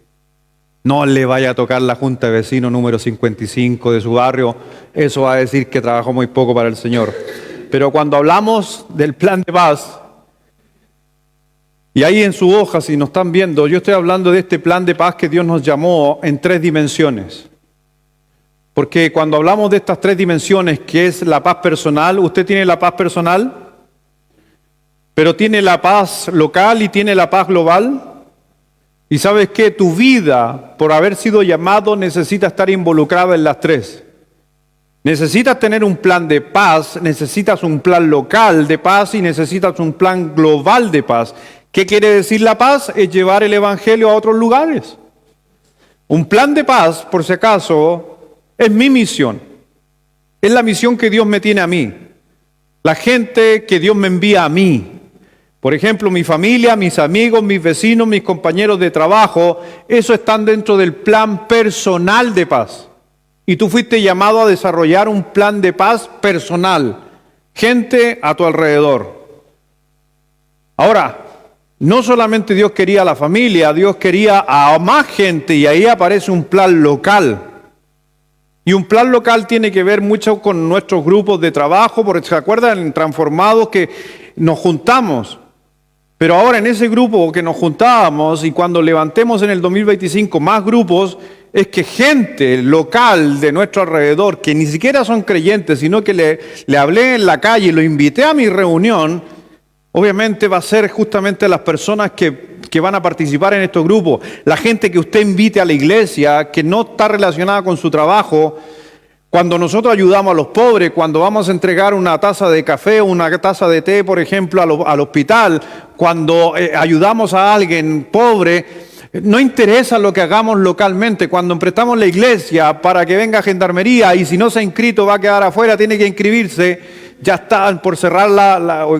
No le vaya a tocar la junta de vecinos número 55 de su barrio, eso va a decir que trabajó muy poco para el Señor. Pero cuando hablamos del plan de paz, y ahí en su hoja, si nos están viendo, yo estoy hablando de este plan de paz que Dios nos llamó en 3 dimensiones. Porque cuando hablamos de estas 3 dimensiones, que es la paz personal, usted tiene la paz personal, pero tiene la paz local y tiene la paz global. Y sabes que tu vida, por haber sido llamado, necesita estar involucrada en las 3. Necesitas tener un plan de paz, necesitas un plan local de paz y necesitas un plan global de paz. ¿Qué quiere decir la paz? Es llevar el evangelio a otros lugares. Un plan de paz, por si acaso, es mi misión. Es la misión que Dios me tiene a mí. La gente que Dios me envía a mí. Por ejemplo, mi familia, mis amigos, mis vecinos, mis compañeros de trabajo, eso están dentro del plan personal de paz. Y tú fuiste llamado a desarrollar un plan de paz personal. Gente a tu alrededor. Ahora, no solamente Dios quería a la familia, Dios quería a más gente y ahí aparece un plan local. Y un plan local tiene que ver mucho con nuestros grupos de trabajo, porque se acuerdan en Transformados que nos juntamos. Pero ahora en ese grupo que nos juntábamos y cuando levantemos en el 2025 más grupos, es que gente local de nuestro alrededor, que ni siquiera son creyentes, sino que le hablé en la calle y lo invité a mi reunión, obviamente va a ser justamente las personas que van a participar en estos grupos. La gente que usted invite a la iglesia, que no está relacionada con su trabajo. Cuando nosotros ayudamos a los pobres, cuando vamos a entregar una taza de café o una taza de té, por ejemplo, al hospital, cuando ayudamos a alguien pobre, no interesa lo que hagamos localmente. Cuando prestamos la iglesia para que venga gendarmería y si no se ha inscrito va a quedar afuera, tiene que inscribirse. Ya están por cerrar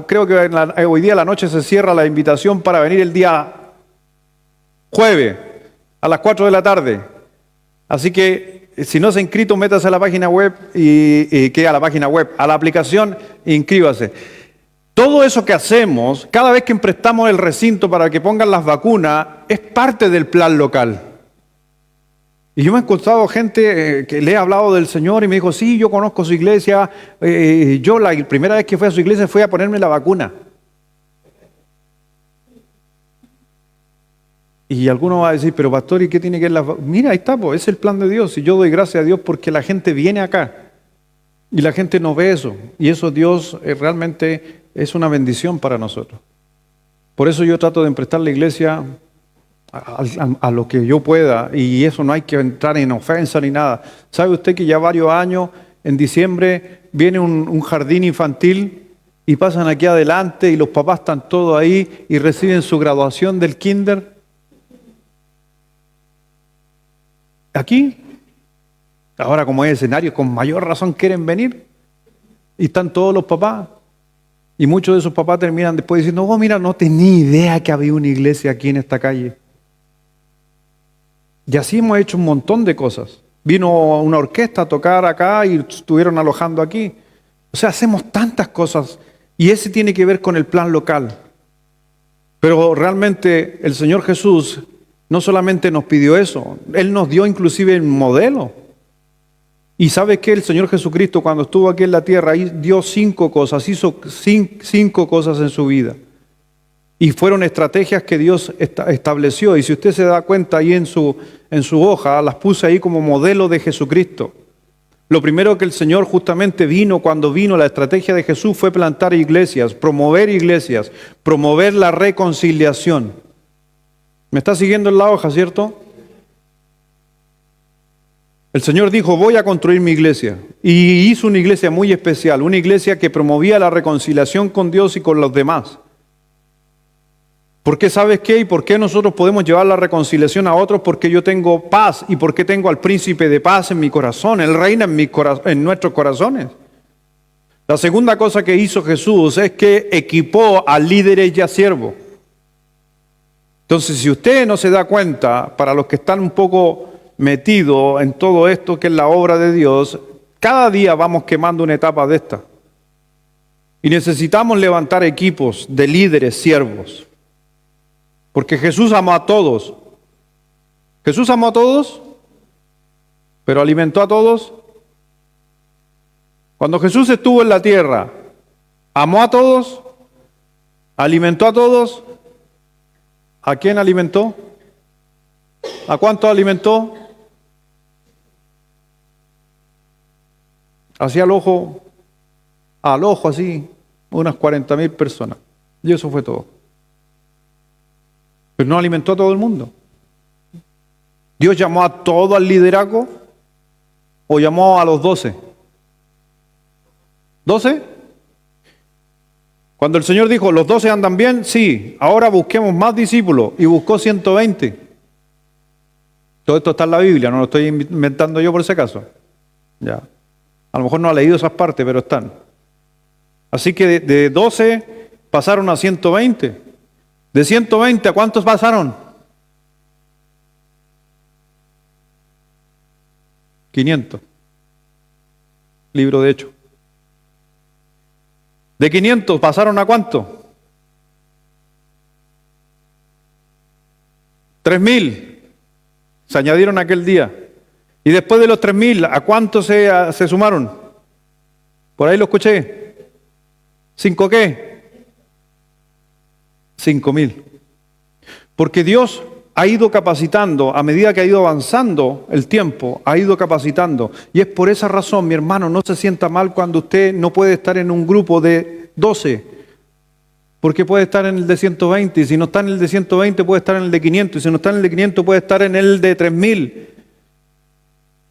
creo que hoy día a la noche se cierra la invitación para venir el día jueves a las 4 de la tarde. Así que si no se ha inscrito, métase a la página web y que a la página web, a la aplicación e inscríbase. Todo eso que hacemos, cada vez que prestamos el recinto para que pongan las vacunas, es parte del plan local. Y yo me he encontrado gente que le he hablado del Señor y me dijo, sí, yo conozco su iglesia, yo la primera vez que fui a su iglesia fui a ponerme la vacuna. Y alguno va a decir, pero pastor, ¿y qué tiene que ver la vacuna? Mira, ahí está, pues, es el plan de Dios y yo doy gracias a Dios porque la gente viene acá y la gente no ve eso. Y eso Dios realmente es una bendición para nosotros. Por eso yo trato de prestar la iglesia a lo que yo pueda, y eso no hay que entrar en ofensa ni nada. ¿Sabe usted que ya varios años, en diciembre, viene un jardín infantil y pasan aquí adelante y los papás están todos ahí y reciben su graduación del kinder? Aquí, ahora como es escenario, con mayor razón quieren venir y están todos los papás. Y muchos de esos papás terminan después diciendo, oh, mira, no tenía idea que había una iglesia aquí en esta calle. Y así hemos hecho un montón de cosas. Vino una orquesta a tocar acá y estuvieron alojando aquí. O sea, hacemos tantas cosas y ese tiene que ver con el plan local. Pero realmente el Señor Jesús no solamente nos pidió eso, Él nos dio inclusive un modelo. Y ¿sabe qué? El Señor Jesucristo cuando estuvo aquí en la tierra dio 5 cosas, hizo 5 cosas en su vida. Y fueron estrategias que Dios estableció. Y si usted se da cuenta ahí en su hoja, las puse ahí como modelo de Jesucristo. Lo primero que el Señor justamente vino, cuando vino la estrategia de Jesús, fue plantar iglesias, promover la reconciliación. ¿Me está siguiendo en la hoja, cierto? El Señor dijo, voy a construir mi iglesia. Y hizo una iglesia muy especial, una iglesia que promovía la reconciliación con Dios y con los demás. ¿Por qué sabes qué? ¿Y por qué nosotros podemos llevar la reconciliación a otros? Porque yo tengo paz y porque tengo al príncipe de paz en mi corazón. Él reina en nuestros corazones. La segunda cosa que hizo Jesús es que equipó a líderes y a siervos. Entonces, si usted no se da cuenta, para los que están un poco metidos en todo esto que es la obra de Dios, cada día vamos quemando una etapa de esta. Y necesitamos levantar equipos de líderes, siervos. Porque Jesús amó a todos. Jesús amó a todos, pero alimentó a todos. Cuando Jesús estuvo en la tierra, amó a todos, alimentó a todos. ¿A quién alimentó? ¿A cuántos alimentó? Hacia al ojo así, unas 40.000 personas. Y eso fue todo. Pero no alimentó a todo el mundo. ¿Dios llamó a todo al liderazgo o llamó a los 12? ¿12? Cuando el Señor dijo, ¿los 12 andan bien? Sí, ahora busquemos más discípulos. Y buscó 120. Todo esto está en la Biblia, no lo estoy inventando yo por si acaso. Ya. A lo mejor no ha leído esas partes, pero están. Así que de 12 pasaron a 120. De 120, ¿a cuántos pasaron? 500. Libro de Hechos. De 500 pasaron ¿a cuánto? 3.000. Se añadieron aquel día. Y después de los 3.000, ¿a cuántos se sumaron? Por ahí lo escuché. ¿5 qué? 5.000. Porque Dios ha ido capacitando, a medida que ha ido avanzando el tiempo, ha ido capacitando. Y es por esa razón, mi hermano, no se sienta mal cuando usted no puede estar en un grupo de 12, porque puede estar en el de 120, y si no está en el de 120 puede estar en el de 500, y si no está en el de 500 puede estar en el de 3.000.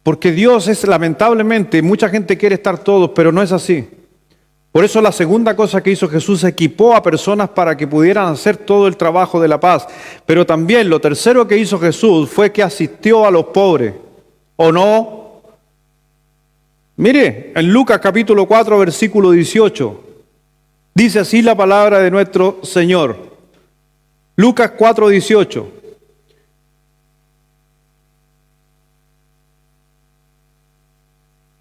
Porque Dios es, lamentablemente, mucha gente quiere estar todos, pero no es así. Por eso la segunda cosa que hizo Jesús, equipó a personas para que pudieran hacer todo el trabajo de la paz. Pero también lo tercero que hizo Jesús fue que asistió a los pobres. ¿O no? Mire, en Lucas capítulo 4, versículo 18, dice así la palabra de nuestro Señor. Lucas 4, 18.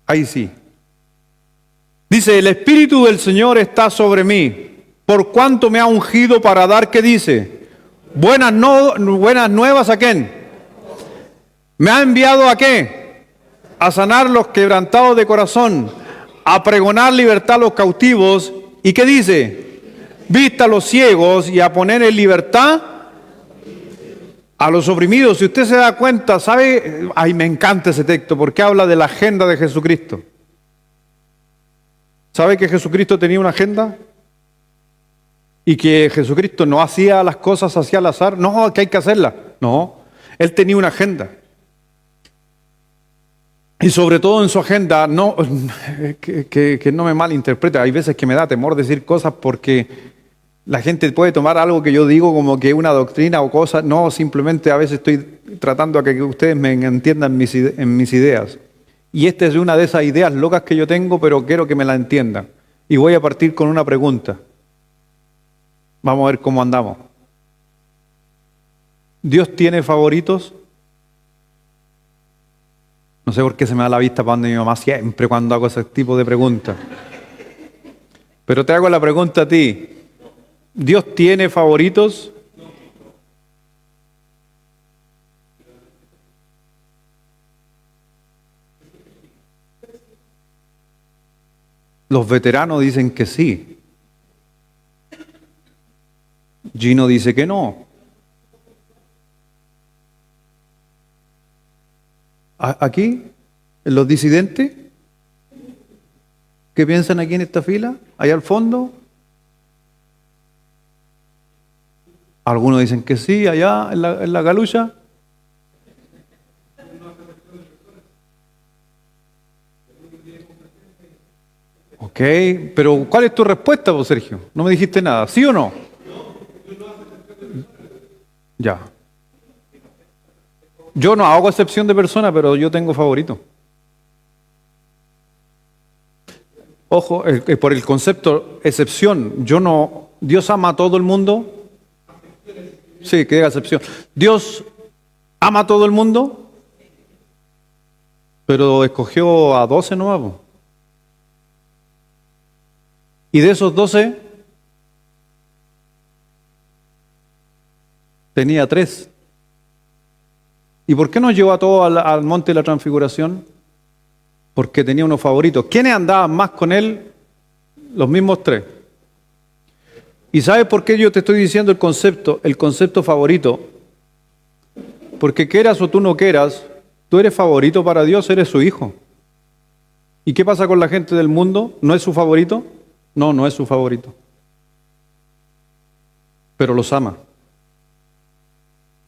Ahí sí. Dice, el Espíritu del Señor está sobre mí, por cuanto me ha ungido para dar, ¿qué dice? Buenas nuevas ¿a quién? ¿Me ha enviado a qué? A sanar los quebrantados de corazón, a pregonar libertad a los cautivos, ¿y qué dice? Vista a los ciegos y a poner en libertad a los oprimidos. Si usted se da cuenta, ¿sabe? Ay, me encanta ese texto porque habla de la agenda de Jesucristo. ¿Sabe que Jesucristo tenía una agenda? Y que Jesucristo no hacía las cosas hacia al azar. No, que hay que hacerlas. No, Él tenía una agenda. Y sobre todo en su agenda, no, que no me malinterprete. Hay veces que me da temor decir cosas porque la gente puede tomar algo que yo digo como que una doctrina o cosa. No, simplemente a veces estoy tratando a que ustedes me entiendan en mis ideas. Y esta es una de esas ideas locas que yo tengo, pero quiero que me la entiendan. Y voy a partir con una pregunta. Vamos a ver cómo andamos. ¿Dios tiene favoritos? No sé por qué se me da la vista para donde mi mamá siempre cuando hago ese tipo de preguntas. Pero te hago la pregunta a ti. ¿Dios tiene favoritos? Los veteranos dicen que sí. Gino dice que no. Aquí, en los disidentes, ¿qué piensan aquí en esta fila? Allá al fondo. Algunos dicen que sí, allá en la galucha. Ok, pero ¿cuál es tu respuesta, vos, Sergio? No me dijiste nada, ¿sí o no? Ya. Yo no hago excepción de persona, pero yo tengo favorito. Ojo, por el concepto excepción, ¿Dios ama a todo el mundo? Sí, que diga excepción. ¿Dios ama a todo el mundo? Pero escogió a 12 nuevos. Y de esos 12, tenía 3. ¿Y por qué nos llevó a todos al monte de la transfiguración? Porque tenía unos favoritos. ¿Quiénes andaban más con él? Los mismos 3. ¿Y sabes por qué yo te estoy diciendo el concepto favorito? Porque quieras o tú no quieras, tú eres favorito para Dios, eres su hijo. ¿Y qué pasa con la gente del mundo? ¿No es su favorito? No, no es su favorito. Pero los ama.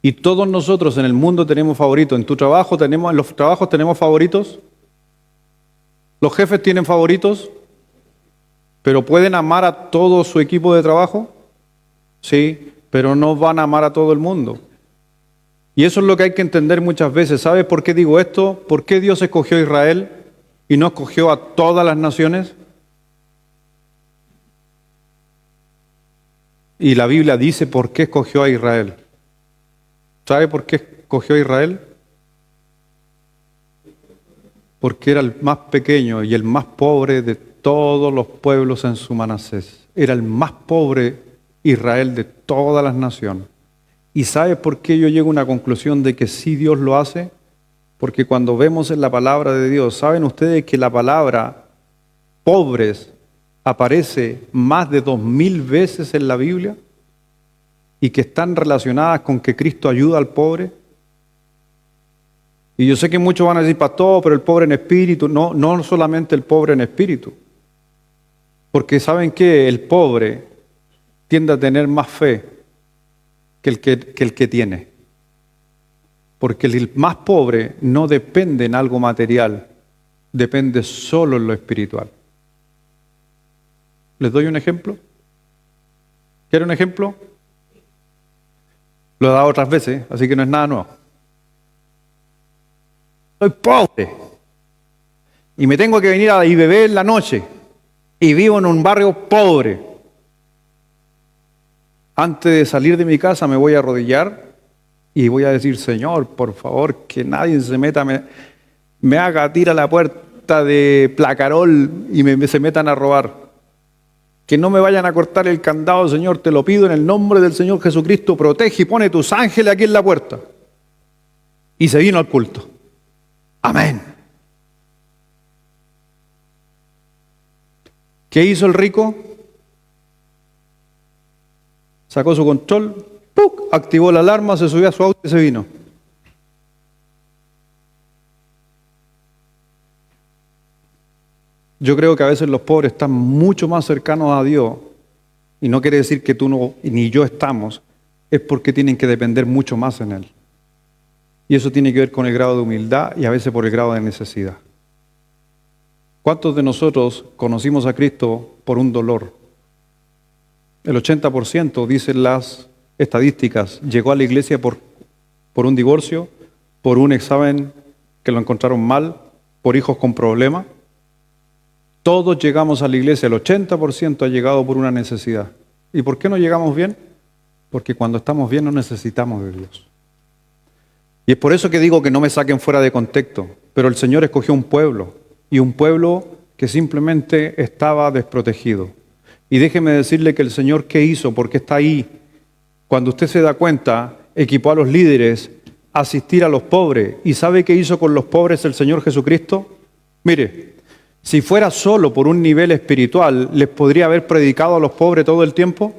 Y todos nosotros en el mundo tenemos favoritos. En los trabajos tenemos favoritos. ¿Los jefes tienen favoritos? ¿Pero pueden amar a todo su equipo de trabajo? Sí, pero no van a amar a todo el mundo. Y eso es lo que hay que entender muchas veces. ¿Sabes por qué digo esto? ¿Por qué Dios escogió a Israel y no escogió a todas las naciones? Y la Biblia dice por qué escogió a Israel. ¿Sabe por qué escogió a Israel? Porque era el más pequeño y el más pobre de todos los pueblos en su Manasés. Era el más pobre Israel de todas las naciones. ¿Y sabe por qué yo llego a una conclusión de que sí Dios lo hace? Porque cuando vemos en la palabra de Dios, ¿saben ustedes que la palabra pobres aparece más de 2000 veces en la Biblia? Y que están relacionadas con que Cristo ayuda al pobre. Y yo sé que muchos van a decir, pastor, pero el pobre en espíritu. No, no solamente el pobre en espíritu. Porque ¿saben qué? El pobre tiende a tener más fe que el que tiene. Porque el más pobre no depende en algo material, depende solo en lo espiritual. ¿Les doy un ejemplo? ¿Quieren un ejemplo? Lo he dado otras veces, así que no es nada nuevo. Soy pobre y me tengo que venir a IBB en la noche y vivo en un barrio pobre. Antes de salir de mi casa me voy a arrodillar y voy a decir, Señor, por favor, que nadie se meta, me haga tirar a la puerta de Placarol y se metan a robar. Que no me vayan a cortar el candado, Señor, te lo pido en el nombre del Señor Jesucristo, protege y pone tus ángeles aquí en la puerta. Y se vino al culto. Amén. ¿Qué hizo el rico? Sacó su control, ¡puc!, activó la alarma, se subió a su auto y se vino. Yo creo que a veces los pobres están mucho más cercanos a Dios, y no quiere decir que tú no, ni yo estamos, es porque tienen que depender mucho más en Él. Y eso tiene que ver con el grado de humildad y a veces por el grado de necesidad. ¿Cuántos de nosotros conocimos a Cristo por un dolor? El 80%, dicen las estadísticas, llegó a la iglesia por un divorcio, por un examen que lo encontraron mal, por hijos con problemas. Todos llegamos a la iglesia, el 80% ha llegado por una necesidad. ¿Y por qué no llegamos bien? Porque cuando estamos bien no necesitamos de Dios. Y es por eso que digo que no me saquen fuera de contexto, pero el Señor escogió un pueblo, y un pueblo que simplemente estaba desprotegido. Y déjeme decirle que el Señor, ¿qué hizo? Porque está ahí. Cuando usted se da cuenta, equipó a los líderes a asistir a los pobres. ¿Y sabe qué hizo con los pobres el Señor Jesucristo? Mire, si fuera solo por un nivel espiritual, ¿les podría haber predicado a los pobres todo el tiempo?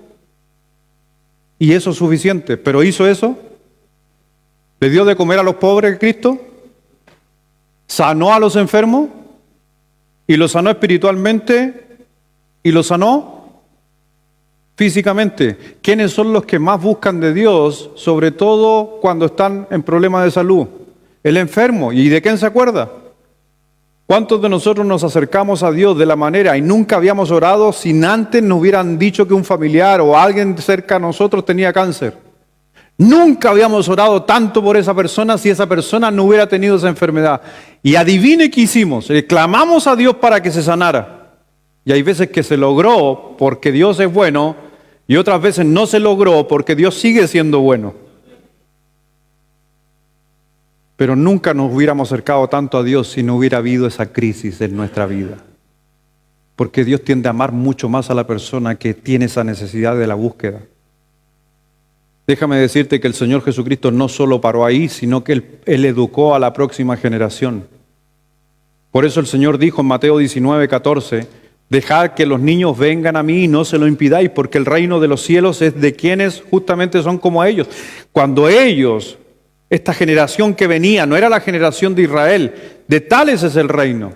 Y eso es suficiente. ¿Pero hizo eso? ¿Le dio de comer a los pobres Cristo? ¿Sanó a los enfermos? ¿Y los sanó espiritualmente? ¿Y los sanó físicamente? ¿Quiénes son los que más buscan de Dios, sobre todo cuando están en problemas de salud? El enfermo. ¿Y de quién se acuerda? ¿Cuántos de nosotros nos acercamos a Dios de la manera y nunca habíamos orado sin antes nos hubieran dicho que un familiar o alguien cerca a nosotros tenía cáncer? Nunca habíamos orado tanto por esa persona si esa persona no hubiera tenido esa enfermedad. Y adivine qué hicimos, le clamamos a Dios para que se sanara. Y hay veces que se logró porque Dios es bueno y otras veces no se logró porque Dios sigue siendo bueno. Pero nunca nos hubiéramos acercado tanto a Dios si no hubiera habido esa crisis en nuestra vida. Porque Dios tiende a amar mucho más a la persona que tiene esa necesidad de la búsqueda. Déjame decirte que el Señor Jesucristo no solo paró ahí, sino que Él educó a la próxima generación. Por eso el Señor dijo en Mateo 19:14, dejad que los niños vengan a mí y no se lo impidáis, porque el reino de los cielos es de quienes justamente son como ellos. Cuando ellos, esta generación que venía, no era la generación de Israel, de tales es el reino.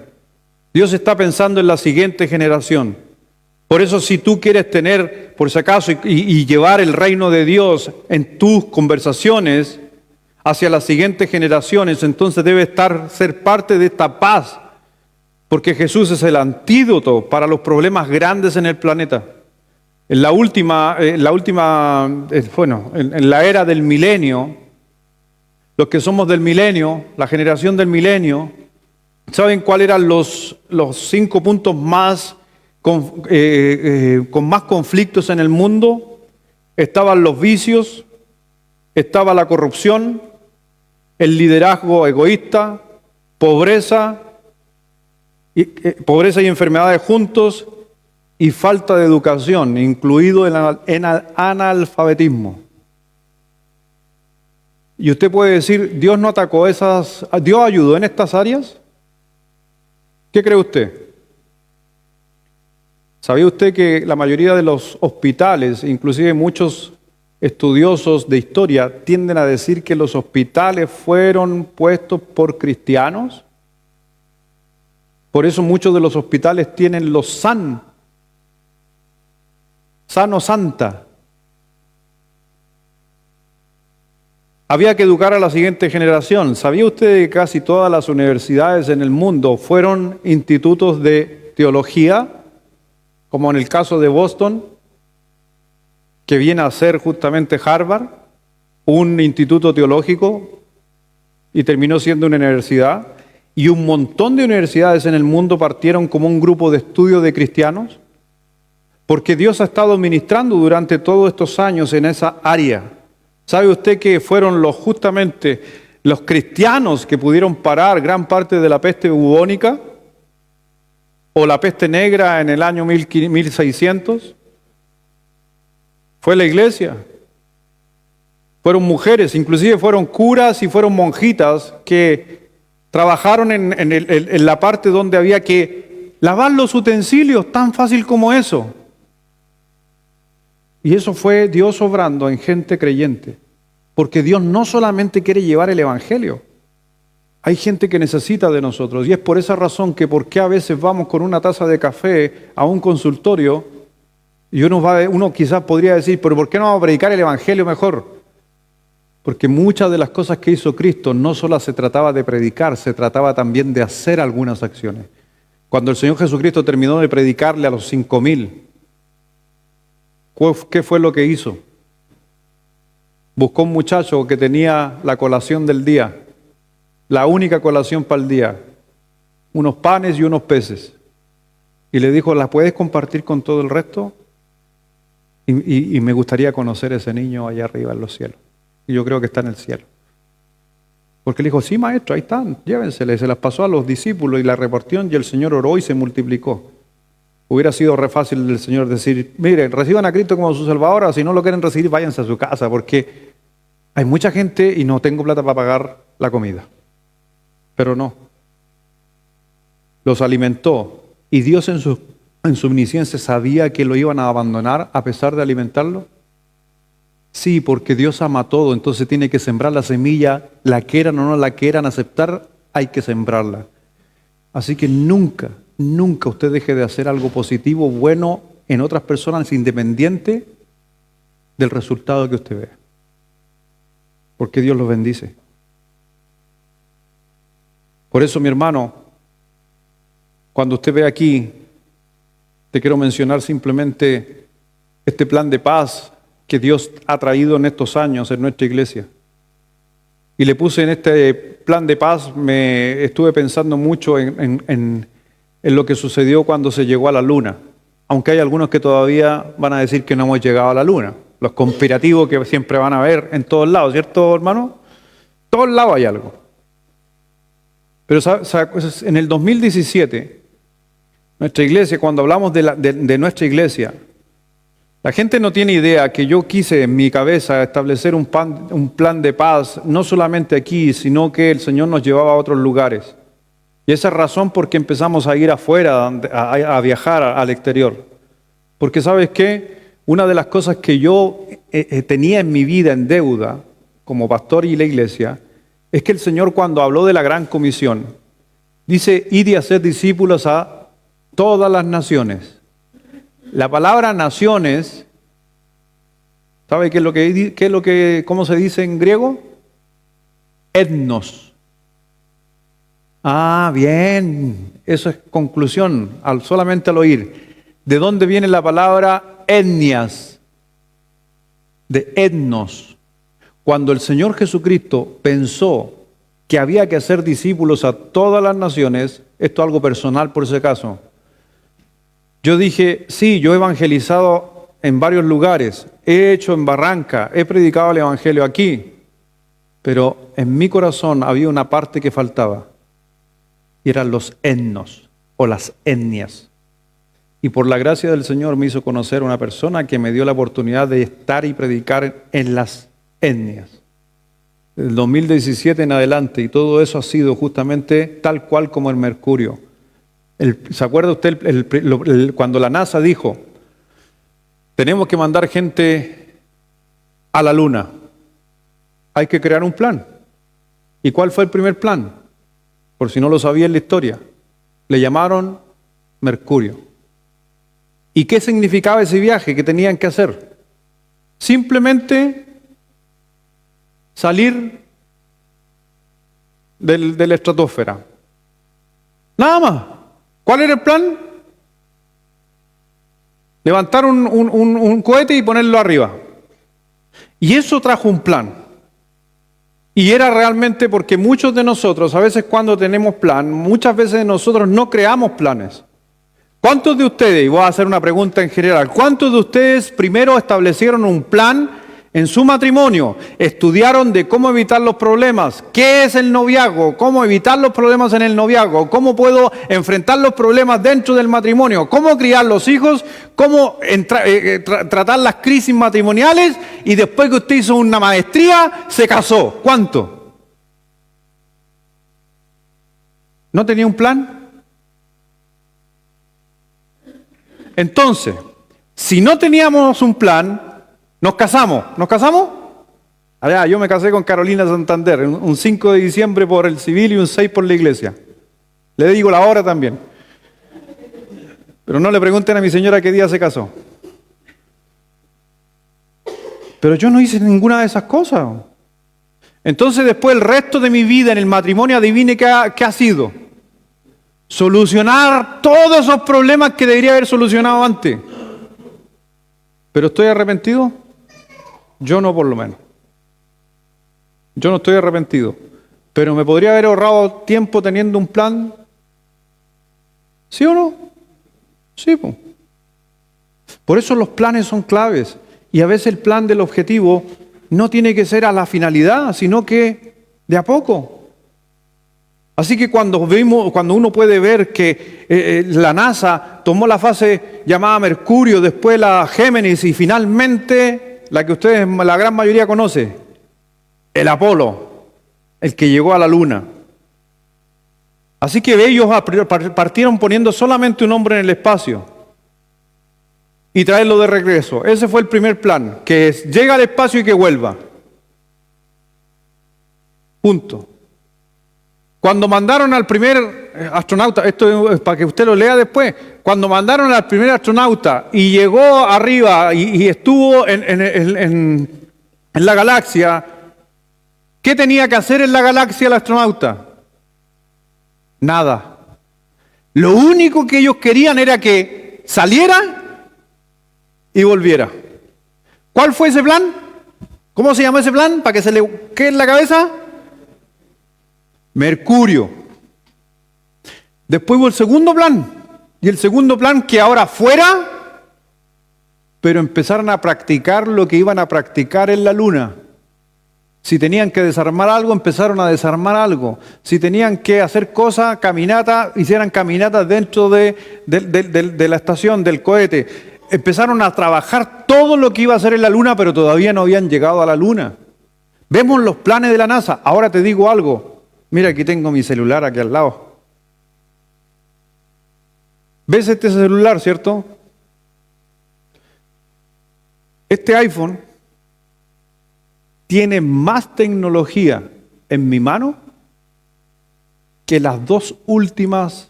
Dios está pensando en la siguiente generación. Por eso si tú quieres tener, por si acaso, y llevar el reino de Dios en tus conversaciones hacia las siguientes generaciones, entonces debe ser parte de esta paz porque Jesús es el antídoto para los problemas grandes en el planeta. En la era del milenio, los que somos del milenio, la generación del milenio, ¿saben cuáles eran los 5 puntos más con más conflictos en el mundo? Estaban los vicios, estaba la corrupción, el liderazgo egoísta, pobreza y enfermedades juntos, y falta de educación, incluido el analfabetismo. Y usted puede decir, ¿Dios no atacó Dios ayudó en estas áreas? ¿Qué cree usted? ¿Sabía usted que la mayoría de los hospitales, inclusive muchos estudiosos de historia, tienden a decir que los hospitales fueron puestos por cristianos? Por eso muchos de los hospitales tienen los sano santa. Había que educar a la siguiente generación. ¿Sabía usted que casi todas las universidades en el mundo fueron institutos de teología? Como en el caso de Boston, que viene a ser justamente Harvard, un instituto teológico, y terminó siendo una universidad. Y un montón de universidades en el mundo partieron como un grupo de estudio de cristianos, porque Dios ha estado ministrando durante todos estos años en esa área. ¿Sabe usted que fueron justamente los cristianos que pudieron parar gran parte de la peste bubónica o la peste negra en el año 1600? Fue la iglesia. Fueron mujeres, inclusive fueron curas y fueron monjitas que trabajaron en la parte donde había que lavar los utensilios, tan fácil como eso. Y eso fue Dios obrando en gente creyente. Porque Dios no solamente quiere llevar el evangelio. Hay gente que necesita de nosotros. Y es por esa razón que por qué a veces vamos con una taza de café a un consultorio y uno quizás podría decir, pero ¿por qué no vamos a predicar el evangelio mejor? Porque muchas de las cosas que hizo Cristo no solo se trataba de predicar, se trataba también de hacer algunas acciones. Cuando el Señor Jesucristo terminó de predicarle a los 5,000, ¿qué fue lo que hizo? Buscó un muchacho que tenía la colación del día, la única colación para el día, unos panes y unos peces. Y le dijo, ¿las puedes compartir con todo el resto? Y me gustaría conocer a ese niño allá arriba en los cielos. Y yo creo que está en el cielo. Porque le dijo, sí, maestro, ahí están, llévenselas. Se las pasó a los discípulos y la repartió, y el Señor oró y se multiplicó. Hubiera sido re fácil del Señor decir, miren, reciban a Cristo como su Salvador, o si no lo quieren recibir, váyanse a su casa, porque hay mucha gente y no tengo plata para pagar la comida. Pero no. Los alimentó, y Dios en su omnisciencia sabía que lo iban a abandonar a pesar de alimentarlo. Sí, porque Dios ama todo, entonces tiene que sembrar la semilla, la quieran o no la quieran aceptar, hay que sembrarla. Así que nunca usted deje de hacer algo positivo, bueno en otras personas, independiente del resultado que usted vea. Porque Dios los bendice. Por eso, mi hermano, cuando usted ve aquí, te quiero mencionar simplemente este plan de paz que Dios ha traído en estos años en nuestra iglesia. Y le puse en este plan de paz, estuve pensando mucho en lo que sucedió cuando se llegó a la luna. Aunque hay algunos que todavía van a decir que no hemos llegado a la luna. Los conspirativos que siempre van a ver en todos lados, ¿cierto, hermano? En todos lados hay algo. Pero en el 2017, nuestra iglesia, cuando hablamos de nuestra iglesia, la gente no tiene idea que yo quise en mi cabeza establecer un plan de paz, no solamente aquí, sino que el Señor nos llevaba a otros lugares. Y esa es razón por qué empezamos a ir afuera, a viajar al exterior. Porque ¿sabes qué? Una de las cosas que yo tenía en mi vida en deuda, como pastor y la iglesia, es que el Señor cuando habló de la gran comisión, dice, id y haced discípulos a todas las naciones. La palabra naciones, ¿sabe cómo se dice en griego? Etnos. Ah, bien. Eso es conclusión, solamente al oír. ¿De dónde viene la palabra etnias? De etnos. Cuando el Señor Jesucristo pensó que había que hacer discípulos a todas las naciones, esto es algo personal por ese caso, yo dije, sí, yo he evangelizado en varios lugares, he hecho en Barranca, he predicado el evangelio aquí, pero en mi corazón había una parte que faltaba, y eran los etnos o las etnias. Y por la gracia del Señor me hizo conocer a una persona que me dio la oportunidad de estar y predicar en las etnias. Del 2017 en adelante, y todo eso ha sido justamente tal cual como el mercurio. ¿Se acuerda usted cuando la NASA dijo, tenemos que mandar gente a la Luna? Hay que crear un plan. ¿Y cuál fue el primer plan? Por si no lo sabía en la historia. Le llamaron Mercurio. ¿Y qué significaba ese viaje que tenían que hacer? Simplemente salir de la estratosfera. Nada más. ¿Cuál era el plan? Levantar un cohete y ponerlo arriba. Y eso trajo un plan. Y era realmente porque muchos de nosotros, a veces cuando tenemos plan, muchas veces nosotros no creamos planes. ¿Cuántos de ustedes, y voy a hacer una pregunta en general, cuántos de ustedes primero establecieron un plan en su matrimonio? Estudiaron de cómo evitar los problemas, qué es el noviazgo, cómo evitar los problemas en el noviazgo, cómo puedo enfrentar los problemas dentro del matrimonio, cómo criar los hijos, cómo tratar las crisis matrimoniales, y después que usted hizo una maestría, se casó. ¿Cuánto? ¿No tenía un plan? Entonces, si no teníamos un plan, nos casamos. ¿Nos casamos? Allá, yo me casé con Carolina Santander, un 5 de diciembre por el civil y un 6 por la iglesia. Le digo la hora también. Pero no le pregunten a mi señora qué día se casó. Pero yo no hice ninguna de esas cosas. Entonces después el resto de mi vida en el matrimonio, adivine qué ha sido. Solucionar todos esos problemas que debería haber solucionado antes. ¿Pero estoy arrepentido? Yo no, por lo menos. Yo no estoy arrepentido. ¿Pero me podría haber ahorrado tiempo teniendo un plan? ¿Sí o no? Sí, pues. Por eso los planes son claves. Y a veces el plan del objetivo no tiene que ser a la finalidad, sino que de a poco. Así que cuando uno puede ver que la NASA tomó la fase llamada Mercurio, después la Géminis y finalmente la que ustedes, la gran mayoría conoce, el Apolo, el que llegó a la Luna. Así que ellos partieron poniendo solamente un hombre en el espacio y traerlo de regreso. Ese fue el primer plan, que es llega al espacio y que vuelva. Punto. Cuando mandaron al primer astronauta, esto es para que usted lo lea después, cuando mandaron al primer astronauta y llegó arriba y estuvo en la galaxia, ¿qué tenía que hacer en la galaxia el astronauta? Nada. Lo único que ellos querían era que saliera y volviera. ¿Cuál fue ese plan? ¿Cómo se llamó ese plan? Para que se le quede en la cabeza. Mercurio. Después hubo el segundo plan. Y el segundo plan que ahora fuera, pero empezaron a practicar lo que iban a practicar en la Luna. Si tenían que desarmar algo, empezaron a desarmar algo. Si tenían que hacer cosas, caminatas, hicieran caminatas dentro de la estación, del cohete. Empezaron a trabajar todo lo que iba a hacer en la Luna, pero todavía no habían llegado a la Luna. Vemos los planes de la NASA. Ahora te digo algo. Mira, aquí tengo mi celular aquí al lado. ¿Ves este celular, cierto? Este iPhone tiene más tecnología en mi mano que las dos últimas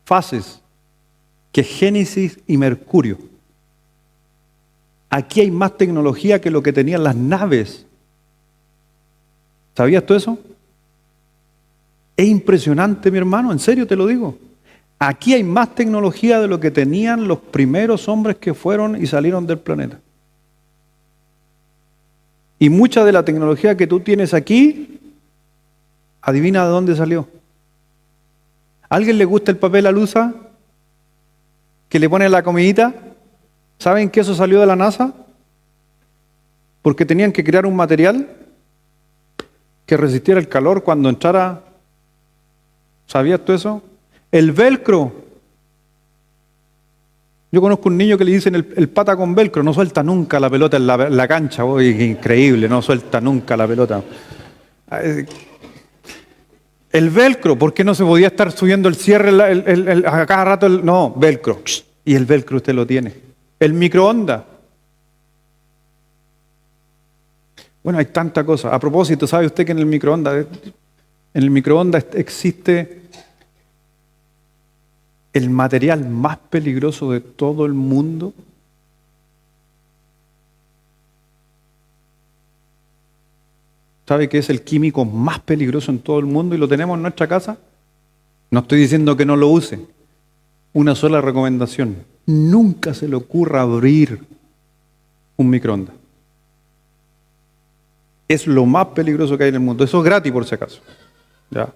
fases, que Génesis y Mercurio. Aquí hay más tecnología que lo que tenían las naves. ¿Sabías tú eso? Es impresionante, mi hermano, en serio te lo digo. Aquí hay más tecnología de lo que tenían los primeros hombres que fueron y salieron del planeta. Y mucha de la tecnología que tú tienes aquí, adivina de dónde salió. ¿A alguien le gusta el papel alusa? ¿Que le ponen la comidita? ¿Saben que eso salió de la NASA? Porque tenían que crear un material que resistiera el calor cuando entrara. ¿Sabías tú eso? El velcro. Yo conozco un niño que le dicen el pata con velcro, no suelta nunca la pelota en la cancha. Increíble, no suelta nunca la pelota. El velcro, ¿por qué no se podía estar subiendo el cierre a cada rato? No, velcro. Y el velcro usted lo tiene. El microondas. Bueno, hay tanta cosa. A propósito, ¿sabe usted que en el microondas existe el material más peligroso de todo el mundo? ¿Sabe que es el químico más peligroso en todo el mundo y lo tenemos en nuestra casa? No estoy diciendo que no lo use. Una sola recomendación. Nunca se le ocurra abrir un microondas. Es lo más peligroso que hay en el mundo. Eso es gratis por si acaso. ¿Ya?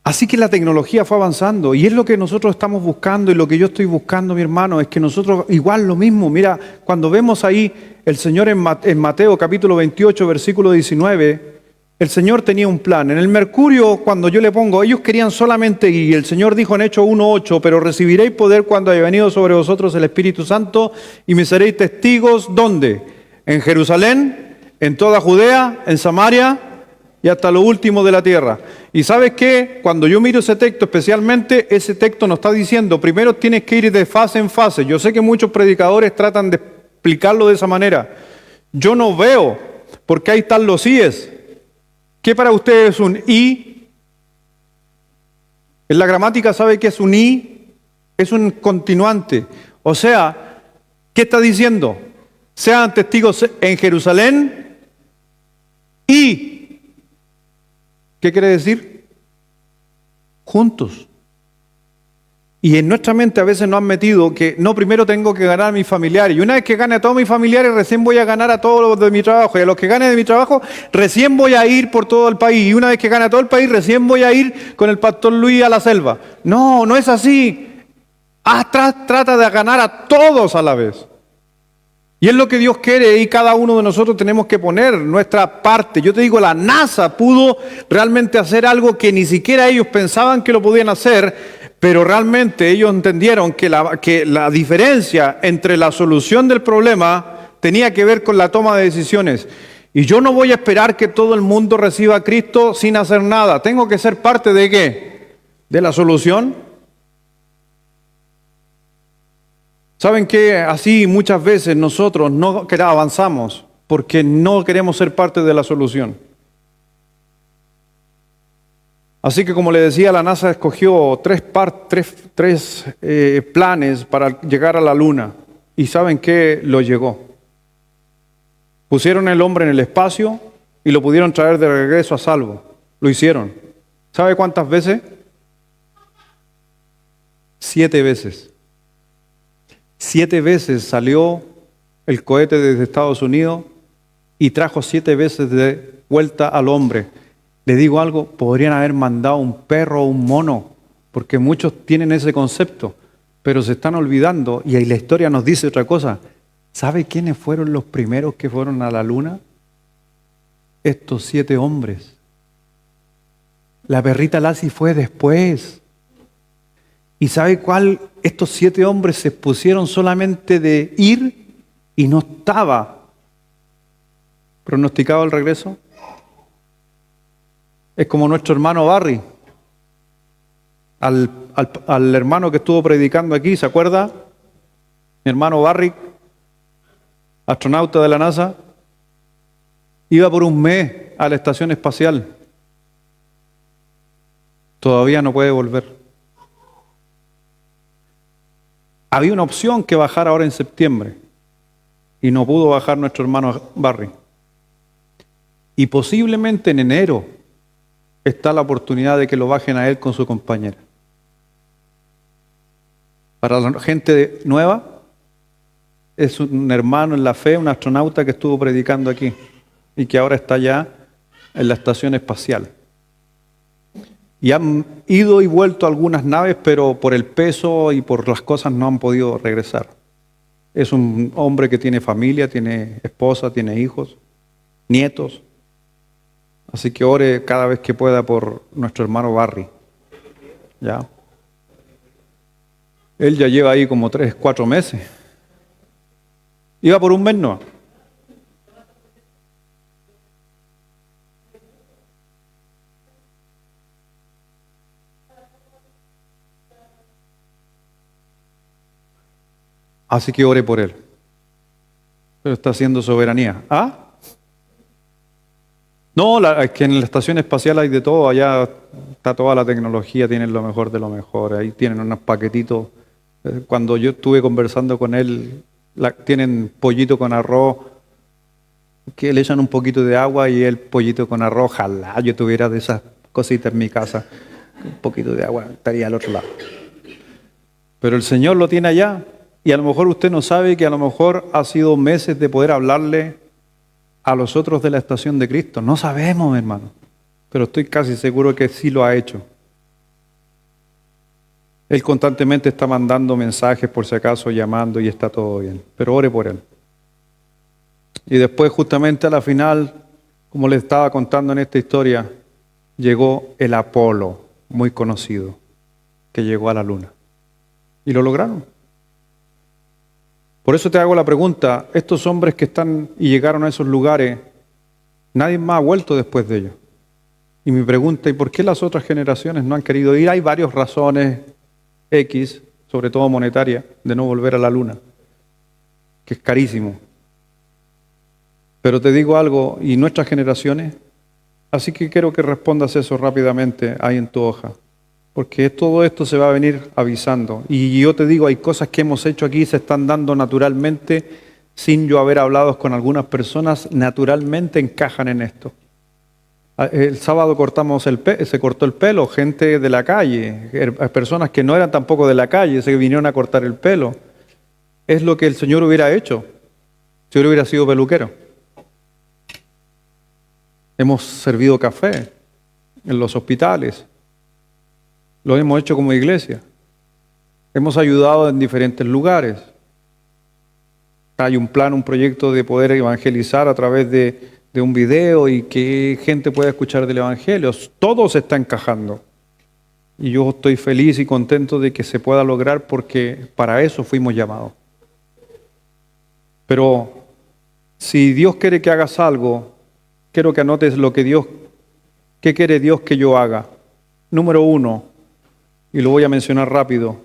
Así que la tecnología fue avanzando y es lo que nosotros estamos buscando y lo que yo estoy buscando, mi hermano, es que nosotros igual lo mismo. Mira, cuando vemos ahí el Señor en Mateo capítulo 28, versículo 19, el Señor tenía un plan. En el Mercurio, cuando yo le pongo, ellos querían solamente ir, y el Señor dijo en Hechos 1:8, pero recibiréis poder cuando haya venido sobre vosotros el Espíritu Santo y me seréis testigos, ¿dónde? En Jerusalén, en toda Judea, en Samaria y hasta lo último de la tierra. Y ¿sabes qué? Cuando yo miro ese texto, especialmente, ese texto nos está diciendo, primero tienes que ir de fase en fase. Yo sé que muchos predicadores tratan de explicarlo de esa manera. Yo no veo, porque ahí están los íes. ¿Qué para ustedes es un i? En la gramática, ¿sabe qué es un i? Es un continuante. O sea, ¿qué está diciendo? Sean testigos en Jerusalén y... ¿qué quiere decir? Juntos. Y en nuestra mente a veces nos han metido que no, primero tengo que ganar a mis familiares. Y una vez que gane a todos mis familiares, recién voy a ganar a todos los de mi trabajo. Y a los que gane de mi trabajo, recién voy a ir por todo el país. Y una vez que gane a todo el país, recién voy a ir con el pastor Luis a la selva. No, no es así. Trata de ganar a todos a la vez. Y es lo que Dios quiere y cada uno de nosotros tenemos que poner nuestra parte. Yo te digo, la NASA pudo realmente hacer algo que ni siquiera ellos pensaban que lo podían hacer, pero realmente ellos entendieron que la diferencia entre la solución del problema tenía que ver con la toma de decisiones. Y yo no voy a esperar que todo el mundo reciba a Cristo sin hacer nada. Tengo que ser parte ¿de qué? ¿De la solución? ¿Saben qué? Así muchas veces nosotros no avanzamos porque no queremos ser parte de la solución. Así que como le decía, la NASA escogió tres planes para llegar a la Luna. ¿Y saben qué? Lo llegó. Pusieron el hombre en el espacio y lo pudieron traer de regreso a salvo. Lo hicieron. ¿Sabe cuántas veces? 7 veces. 7 veces salió el cohete desde Estados Unidos y trajo 7 veces de vuelta al hombre. Le digo algo, podrían haber mandado un perro o un mono, porque muchos tienen ese concepto, pero se están olvidando y ahí la historia nos dice otra cosa. ¿Sabe quiénes fueron los primeros que fueron a la luna? Estos 7 hombres. La perrita Lassie fue después. ¿Y sabe cuál? Estos 7 hombres se pusieron solamente de ir y no estaba pronosticado el regreso. Es como nuestro hermano Barry, al hermano que estuvo predicando aquí, ¿se acuerda? Mi hermano Barry, astronauta de la NASA, iba por un mes a la estación espacial. Todavía no puede volver. Había una opción que bajara ahora en septiembre y no pudo bajar nuestro hermano Barry. Y posiblemente en enero está la oportunidad de que lo bajen a él con su compañera. Para la gente nueva, es un hermano en la fe, un astronauta que estuvo predicando aquí y que ahora está ya en la estación espacial. Y han ido y vuelto algunas naves, pero por el peso y por las cosas no han podido regresar. Es un hombre que tiene familia, tiene esposa, tiene hijos, nietos. Así que ore cada vez que pueda por nuestro hermano Barry. ¿Ya? Él ya lleva ahí como 3, 4 meses. Iba por un mes, ¿no? Así que ore por él. Pero está haciendo soberanía. ¿Ah? No, es que en la estación espacial hay de todo. Allá está toda la tecnología, tienen lo mejor de lo mejor. Ahí tienen unos paquetitos. Cuando yo estuve conversando con él, tienen pollito con arroz, que le echan un poquito de agua y el pollito con arroz. Ojalá yo tuviera de esas cositas en mi casa. Un poquito de agua, estaría al otro lado. Pero el Señor lo tiene allá. Y a lo mejor usted no sabe que a lo mejor ha sido meses de poder hablarle a los otros de la estación de Cristo. No sabemos, hermano. Pero estoy casi seguro que sí lo ha hecho. Él constantemente está mandando mensajes por si acaso, llamando y está todo bien. Pero ore por él. Y después justamente a la final, como les estaba contando en esta historia, llegó el Apolo, muy conocido, que llegó a la luna. Y lo lograron. Por eso te hago la pregunta, estos hombres que están y llegaron a esos lugares, nadie más ha vuelto después de ellos. Y mi pregunta, ¿y por qué las otras generaciones no han querido ir? Hay varias razones X, sobre todo monetaria, de no volver a la luna, que es carísimo. Pero te digo algo, ¿y nuestras generaciones? Así que quiero que respondas eso rápidamente ahí en tu hoja. Porque todo esto se va a venir avisando. Y yo te digo, hay cosas que hemos hecho aquí, se están dando naturalmente, sin yo haber hablado con algunas personas, naturalmente encajan en esto. El sábado se cortó el pelo, gente de la calle, personas que no eran tampoco de la calle, se vinieron a cortar el pelo. Es lo que el Señor hubiera hecho si yo hubiera sido peluquero. Hemos servido café en los hospitales. Lo hemos hecho como iglesia. Hemos ayudado en diferentes lugares. Hay un plan, un proyecto de poder evangelizar a través de un video y que gente pueda escuchar del Evangelio. Todo se está encajando. Y yo estoy feliz y contento de que se pueda lograr porque para eso fuimos llamados. Pero si Dios quiere que hagas algo, quiero que anotes qué quiere Dios que yo haga. Número 1, y lo voy a mencionar rápido,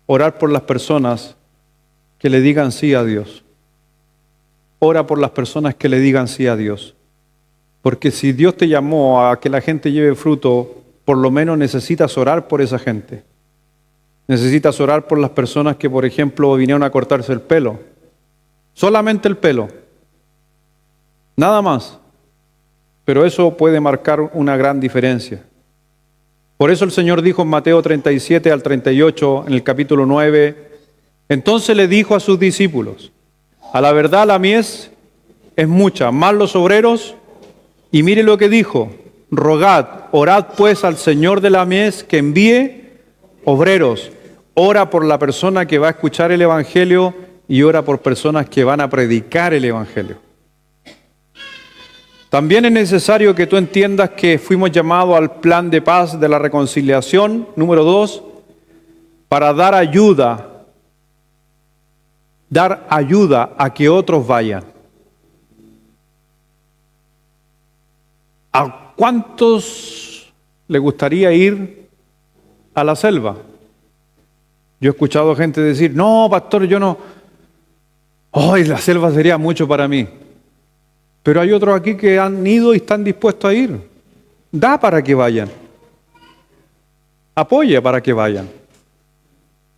orar por las personas que le digan sí a Dios. Ora por las personas que le digan sí a Dios. Porque si Dios te llamó a que la gente lleve fruto, por lo menos necesitas orar por esa gente. Necesitas orar por las personas que, por ejemplo, vinieron a cortarse el pelo. Solamente el pelo. Nada más. Pero eso puede marcar una gran diferencia. Por eso el Señor dijo en Mateo 37 al 38, en el capítulo 9, entonces le dijo a sus discípulos, a la verdad la mies es mucha, más los obreros, y mire lo que dijo, rogad, orad pues al Señor de la mies que envíe obreros. Ora por la persona que va a escuchar el Evangelio y ora por personas que van a predicar el Evangelio. También es necesario que tú entiendas que fuimos llamados al plan de paz de la reconciliación, número 2, para dar ayuda a que otros vayan. ¿A cuántos le gustaría ir a la selva? Yo he escuchado gente decir, no, pastor, yo no, la selva sería mucho para mí. Pero hay otros aquí que han ido y están dispuestos a ir. Da para que vayan. Apoya para que vayan.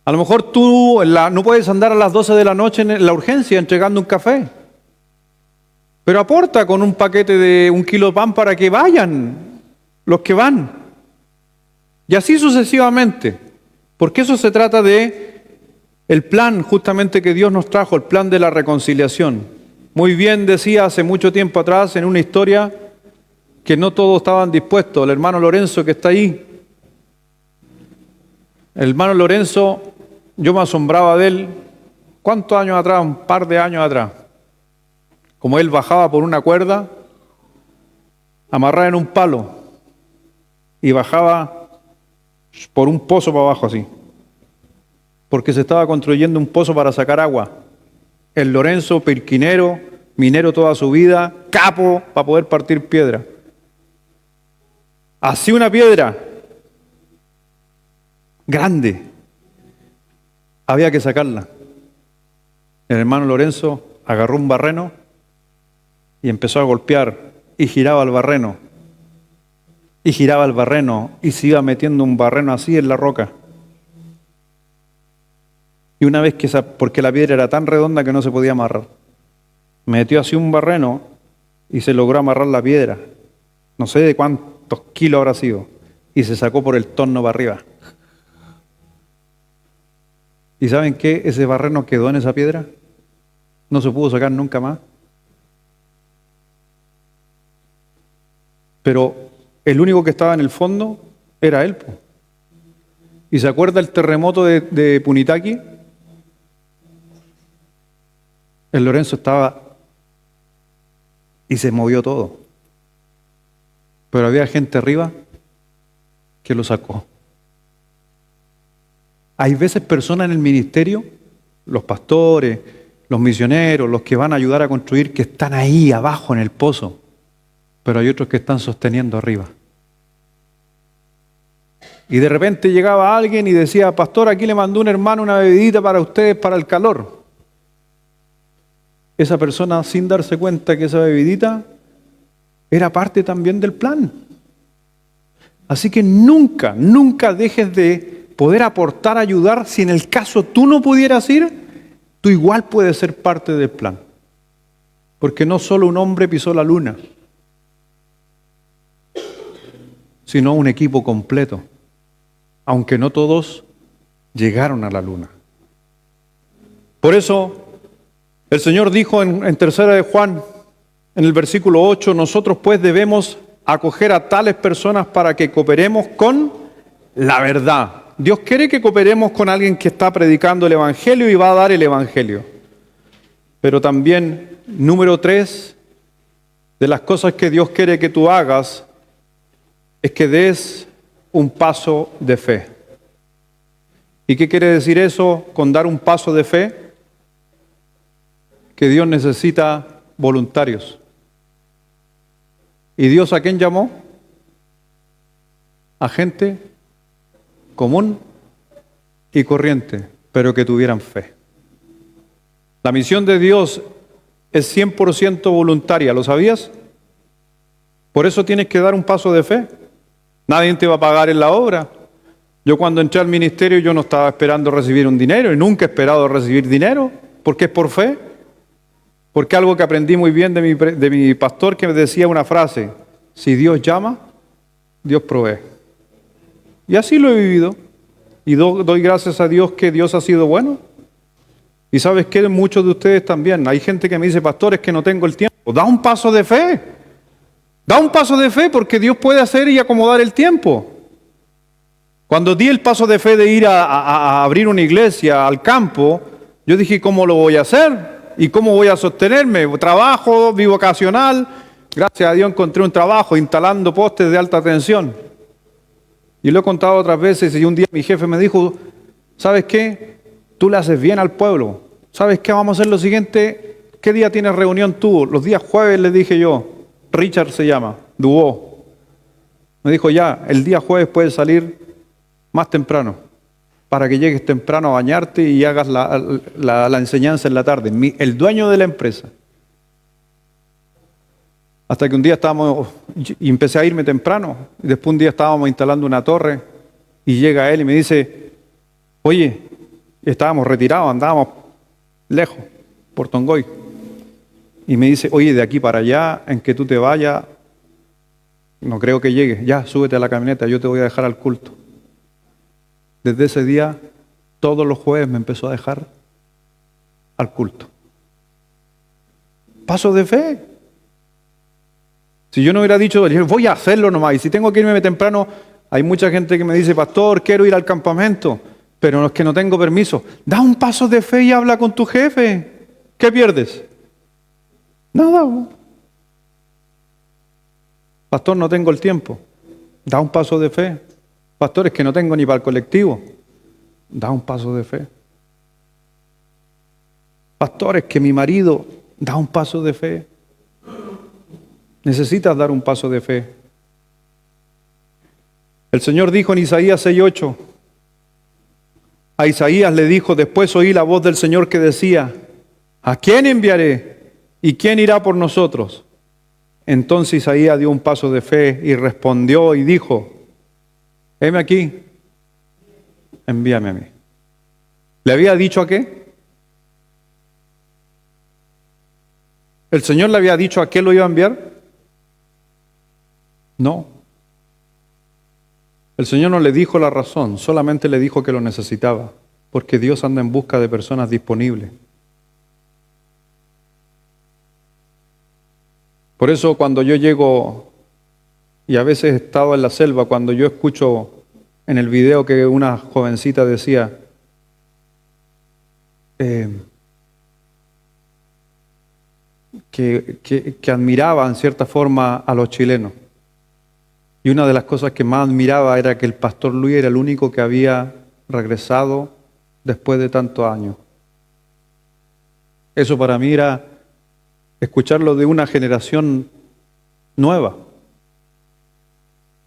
A lo mejor tú no puedes andar a las 12 de la noche en la urgencia entregando un café. Pero aporta con un paquete de 1 kilo de pan para que vayan los que van. Y así sucesivamente. Porque eso se trata de el plan justamente que Dios nos trajo, el plan de la reconciliación. Muy bien decía hace mucho tiempo atrás en una historia que no todos estaban dispuestos. El hermano Lorenzo que está ahí. El hermano Lorenzo, yo me asombraba de él. ¿Cuántos años atrás? Un par de años atrás. Como él bajaba por una cuerda, amarrada en un palo, y bajaba por un pozo para abajo así, porque se estaba construyendo un pozo para sacar agua. El Lorenzo, pirquinero, minero toda su vida, capo para poder partir piedra. Así una piedra grande, había que sacarla. El hermano Lorenzo agarró un barreno y empezó a golpear y giraba el barreno. Y giraba el barreno y se iba metiendo un barreno así en la roca. Y una vez porque la piedra era tan redonda que no se podía amarrar, metió así un barreno y se logró amarrar la piedra. No sé de cuántos kilos habrá sido. Y se sacó por el torno para arriba. ¿Y saben qué? Ese barreno quedó en esa piedra. No se pudo sacar nunca más. Pero el único que estaba en el fondo era él. ¿Y se acuerda el terremoto de Punitaqui? El Lorenzo estaba y se movió todo. Pero había gente arriba que lo sacó. Hay veces personas en el ministerio, los pastores, los misioneros, los que van a ayudar a construir, que están ahí abajo en el pozo. Pero hay otros que están sosteniendo arriba. Y de repente llegaba alguien y decía, pastor, aquí le mandó un hermano una bebidita para ustedes para el calor. Esa persona, sin darse cuenta que esa bebidita era parte también del plan. Así que nunca, nunca dejes de poder aportar, ayudar. Si en el caso tú no pudieras ir, tú igual puedes ser parte del plan. Porque no solo un hombre pisó la luna, sino un equipo completo, aunque no todos llegaron a la luna. Por eso, el Señor dijo en Tercera de Juan, en el versículo 8, nosotros pues debemos acoger a tales personas para que cooperemos con la verdad. Dios quiere que cooperemos con alguien que está predicando el Evangelio y va a dar el Evangelio. Pero también, número 3, de las cosas que Dios quiere que tú hagas, es que des un paso de fe. ¿Y qué quiere decir eso con dar un paso de fe? Que Dios necesita voluntarios. ¿Y Dios a quién llamó? A gente común y corriente, pero que tuvieran fe. La misión de Dios es 100% voluntaria, ¿lo sabías? Por eso tienes que dar un paso de fe. Nadie te va a pagar en la obra. Yo cuando entré al ministerio yo no estaba esperando recibir un dinero y nunca he esperado recibir dinero, porque es por fe. Porque algo que aprendí muy bien de mi pastor que me decía una frase, si Dios llama, Dios provee. Y así lo he vivido. Y doy gracias a Dios que Dios ha sido bueno. Y sabes que muchos de ustedes también. Hay gente que me dice, pastor, es que no tengo el tiempo. Da un paso de fe. Da un paso de fe porque Dios puede hacer y acomodar el tiempo. Cuando di el paso de fe de ir a abrir una iglesia al campo, yo dije, ¿cómo lo voy a hacer? ¿Y cómo voy a sostenerme? Trabajo bivocacional. Gracias a Dios encontré un trabajo instalando postes de alta tensión. Y lo he contado otras veces y un día mi jefe me dijo, ¿sabes qué? Tú le haces bien al pueblo. ¿Sabes qué? Vamos a hacer lo siguiente. ¿Qué día tienes reunión tú? Los días jueves, le dije yo. Richard se llama, Dubó. Me dijo, ya, el día jueves puedes salir más temprano, para que llegues temprano a bañarte y hagas la enseñanza en la tarde. El dueño de la empresa. Hasta que un día y empecé a irme temprano. Y después un día estábamos instalando una torre y llega él y me dice, oye, estábamos retirados, andábamos lejos, por Tongoy. y me dice, oye, de aquí para allá, en que tú te vayas, no creo que llegue. Ya, súbete a la camioneta, yo te voy a dejar al culto. Desde ese día, todos los jueves me empezó a dejar al culto. Paso de fe. Si yo no hubiera dicho, voy a hacerlo nomás, y si tengo que irme temprano, hay mucha gente que me dice, pastor, quiero ir al campamento, pero es que no tengo permiso. Da un paso de fe y habla con tu jefe. ¿Qué pierdes? Nada. Pastor, no tengo el tiempo. Da un paso de fe. Pastor, es que no tengo ni para el colectivo. Da un paso de fe. Pastor, es que mi marido, da un paso de fe. Necesitas dar un paso de fe. El Señor dijo en Isaías 6:8, a Isaías le dijo, después oí la voz del Señor que decía, ¿a quién enviaré? ¿Y quién irá por nosotros? Entonces Isaías dio un paso de fe y respondió y dijo, heme aquí, envíame a mí. ¿Le había dicho a qué? ¿El Señor le había dicho a qué lo iba a enviar? No. El Señor no le dijo la razón, solamente le dijo que lo necesitaba, porque Dios anda en busca de personas disponibles. Por eso cuando yo llego, y a veces he estado en la selva, cuando yo escucho en el video que una jovencita decía, que admiraba en cierta forma a los chilenos. Y una de las cosas que más admiraba era que el pastor Luis era el único que había regresado después de tantos años. Eso para mí era escucharlo de una generación nueva.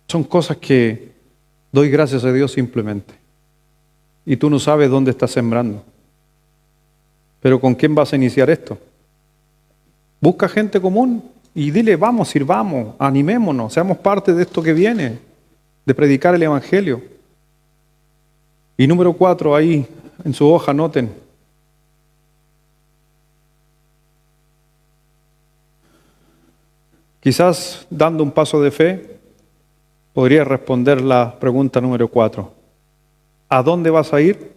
Son cosas que doy gracias a Dios simplemente. Y tú no sabes dónde estás sembrando. Pero ¿con quién vas a iniciar esto? Busca gente común y dile, vamos, sirvamos, animémonos, seamos parte de esto que viene, de predicar el Evangelio. Y número 4, ahí en su hoja, noten. Quizás dando un paso de fe, podría responder la pregunta número 4. ¿A dónde vas a ir?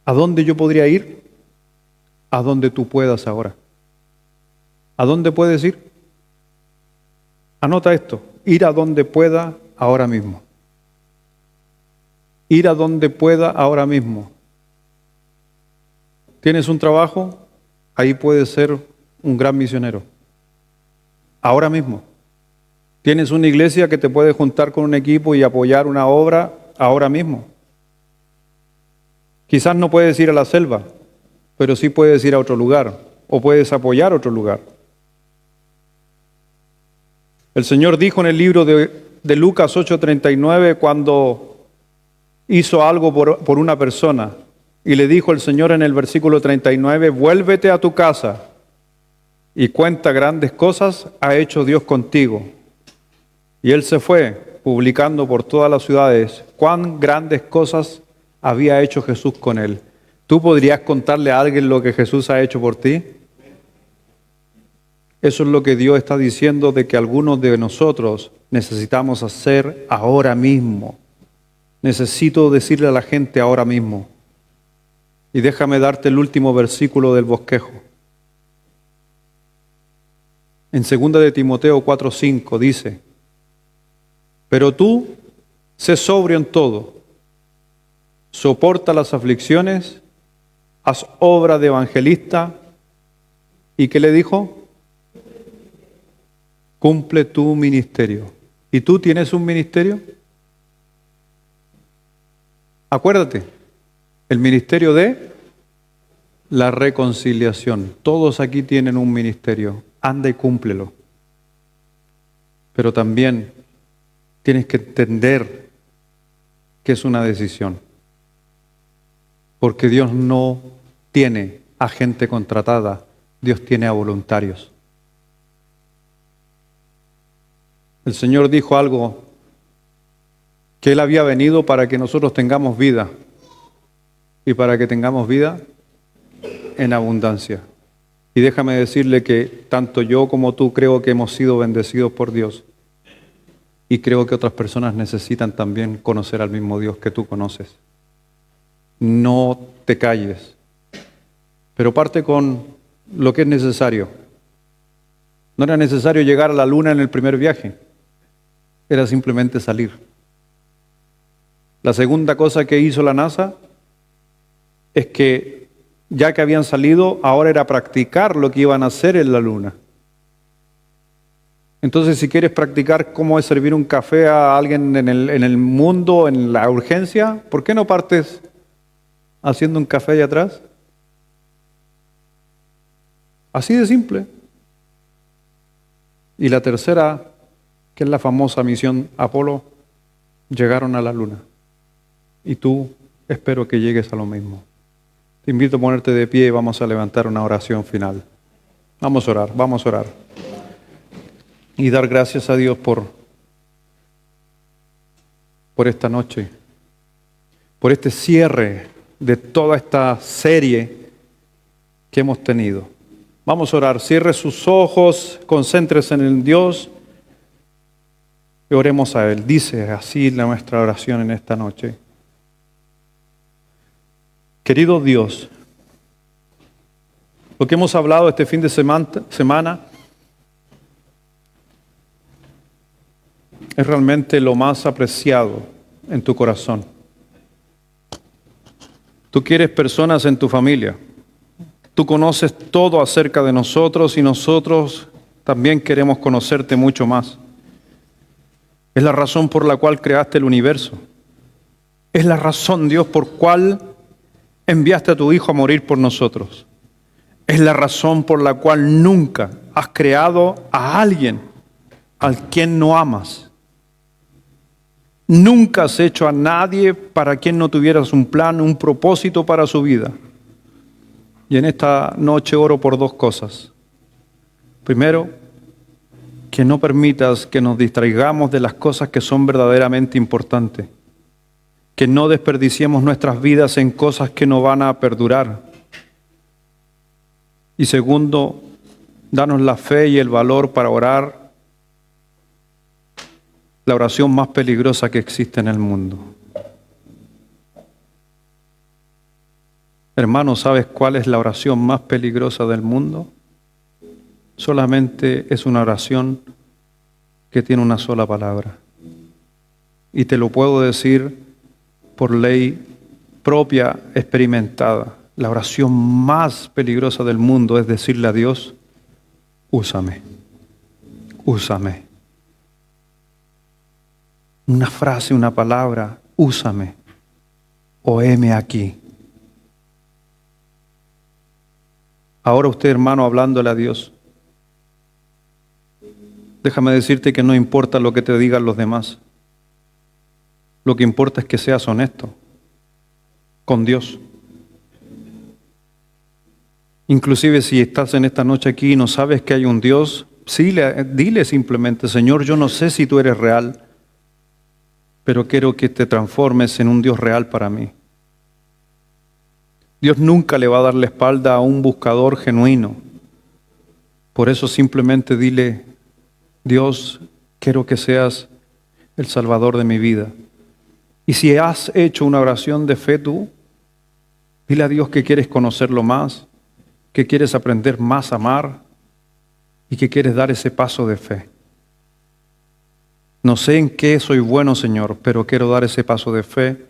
¿A dónde yo podría ir? A donde tú puedas ahora. ¿A dónde puedes ir? Anota esto, ir a donde pueda ahora mismo. Ir a donde pueda ahora mismo. ¿Tienes un trabajo? Ahí puedes ser un gran misionero. Ahora mismo. ¿Tienes una iglesia que te puede juntar con un equipo y apoyar una obra? Ahora mismo. Quizás no puedes ir a la selva, pero sí puedes ir a otro lugar o puedes apoyar otro lugar. El Señor dijo en el libro de Lucas 8:39 cuando hizo algo por una persona y le dijo el Señor en el versículo 39, vuélvete a tu casa y cuenta grandes cosas ha hecho Dios contigo. Y él se fue publicando por todas las ciudades cuán grandes cosas había hecho Jesús con él. ¿Tú podrías contarle a alguien lo que Jesús ha hecho por ti? Eso es lo que Dios está diciendo de que algunos de nosotros necesitamos hacer ahora mismo. Necesito decirle a la gente ahora mismo. Y déjame darte el último versículo del bosquejo. En 2 de Timoteo 4:5 dice, pero tú sé sobrio en todo, soporta las aflicciones, haz obra de evangelista. ¿Y qué le dijo? Cumple tu ministerio. ¿Y tú tienes un ministerio? Acuérdate, el ministerio de la reconciliación. Todos aquí tienen un ministerio. Anda y cúmplelo. Pero también tienes que entender que es una decisión. Porque Dios no tiene a gente contratada, Dios tiene a voluntarios. El Señor dijo algo, que Él había venido para que nosotros tengamos vida y para que tengamos vida en abundancia. Y déjame decirle que tanto yo como tú creo que hemos sido bendecidos por Dios. Y creo que otras personas necesitan también conocer al mismo Dios que tú conoces. No te calles, pero parte con lo que es necesario. No era necesario llegar a la luna en el primer viaje, era simplemente salir. La segunda cosa que hizo la NASA es que ya que habían salido, ahora era practicar lo que iban a hacer en la luna. Entonces, si quieres practicar cómo es servir un café a alguien en el mundo, en la urgencia, ¿por qué no partes haciendo un café allá atrás? Así de simple. Y la tercera, que es la famosa misión Apolo, llegaron a la luna. Y tú espero que llegues a lo mismo. Te invito a ponerte de pie y vamos a levantar una oración final. Vamos a orar. Y dar gracias a Dios por esta noche, por este cierre de toda esta serie que hemos tenido. Vamos a orar. Cierre sus ojos, concéntrese en el Dios y oremos a Él. Dice así nuestra oración en esta noche. Querido Dios, lo que hemos hablado este fin de semana es realmente lo más apreciado en tu corazón. Tú quieres personas en tu familia. Tú conoces todo acerca de nosotros y nosotros también queremos conocerte mucho más. Es la razón por la cual creaste el universo. Es la razón, Dios, por cual enviaste a tu Hijo a morir por nosotros. Es la razón por la cual nunca has creado a alguien al quien no amas. Nunca has hecho a nadie para quien no tuvieras un plan, un propósito para su vida. Y en esta noche oro por dos cosas. Primero, que no permitas que nos distraigamos de las cosas que son verdaderamente importantes. Que no desperdiciemos nuestras vidas en cosas que no van a perdurar. Y segundo, danos la fe y el valor para orar la oración más peligrosa que existe en el mundo. Hermano, ¿sabes cuál es la oración más peligrosa del mundo? Solamente es una oración que tiene una sola palabra. Y te lo puedo decir por ley propia, experimentada. La oración más peligrosa del mundo es decirle a Dios, úsame, úsame. Una frase, una palabra, úsame, o heme aquí. Ahora usted, hermano, hablándole a Dios, déjame decirte que no importa lo que te digan los demás. Lo que importa es que seas honesto con Dios. Inclusive si estás en esta noche aquí y no sabes que hay un Dios, sí, dile simplemente, Señor, yo no sé si tú eres real, pero quiero que te transformes en un Dios real para mí. Dios nunca le va a dar la espalda a un buscador genuino. Por eso simplemente dile, Dios, quiero que seas el Salvador de mi vida. Y si has hecho una oración de fe tú, dile a Dios que quieres conocerlo más, que quieres aprender más a amar y que quieres dar ese paso de fe. No sé en qué soy bueno, Señor, pero quiero dar ese paso de fe.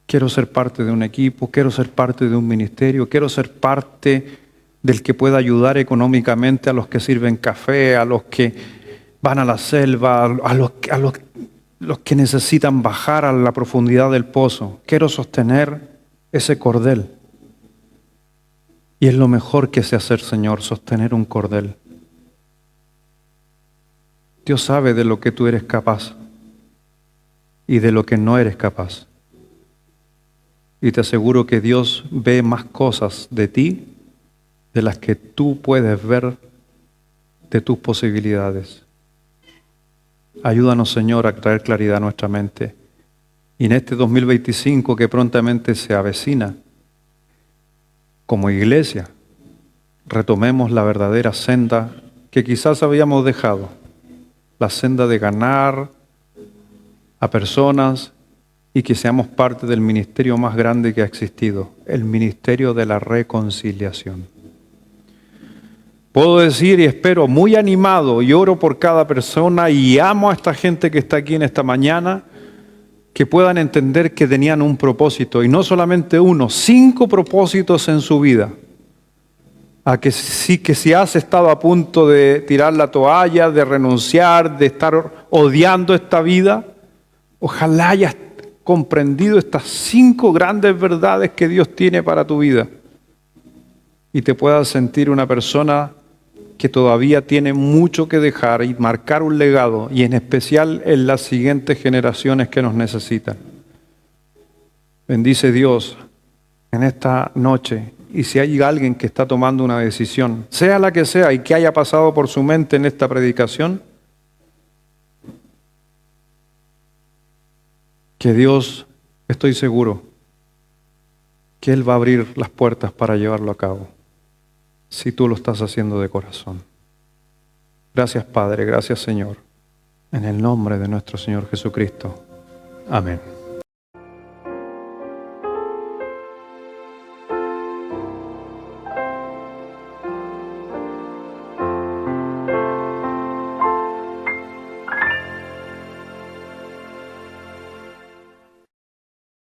Quiero ser parte de un equipo, quiero ser parte de un ministerio, quiero ser parte del que pueda ayudar económicamente a los que sirven café, a los que van a la selva, a los que necesitan bajar a la profundidad del pozo. Quiero sostener ese cordel. Y es lo mejor que sé hacer, Señor, sostener un cordel. Dios sabe de lo que tú eres capaz y de lo que no eres capaz. Y te aseguro que Dios ve más cosas de ti de las que tú puedes ver de tus posibilidades. Ayúdanos, Señor, a traer claridad a nuestra mente. Y en este 2025 que prontamente se avecina, como iglesia, retomemos la verdadera senda que quizás habíamos dejado, la senda de ganar a personas y que seamos parte del ministerio más grande que ha existido, el ministerio de la reconciliación. Puedo decir y espero muy animado y oro por cada persona y amo a esta gente que está aquí en esta mañana, que puedan entender que tenían un propósito y no solamente uno, 5 propósitos en su vida. Que si has estado a punto de tirar la toalla, de renunciar, de estar odiando esta vida, ojalá hayas comprendido estas 5 grandes verdades que Dios tiene para tu vida y te puedas sentir una persona que todavía tiene mucho que dejar y marcar un legado, y en especial en las siguientes generaciones que nos necesitan. Bendice Dios en esta noche, y si hay alguien que está tomando una decisión, sea la que sea, y que haya pasado por su mente en esta predicación, que Dios, estoy seguro, que Él va a abrir las puertas para llevarlo a cabo, si tú lo estás haciendo de corazón. Gracias, Padre, gracias, Señor, en el nombre de nuestro Señor Jesucristo. Amén.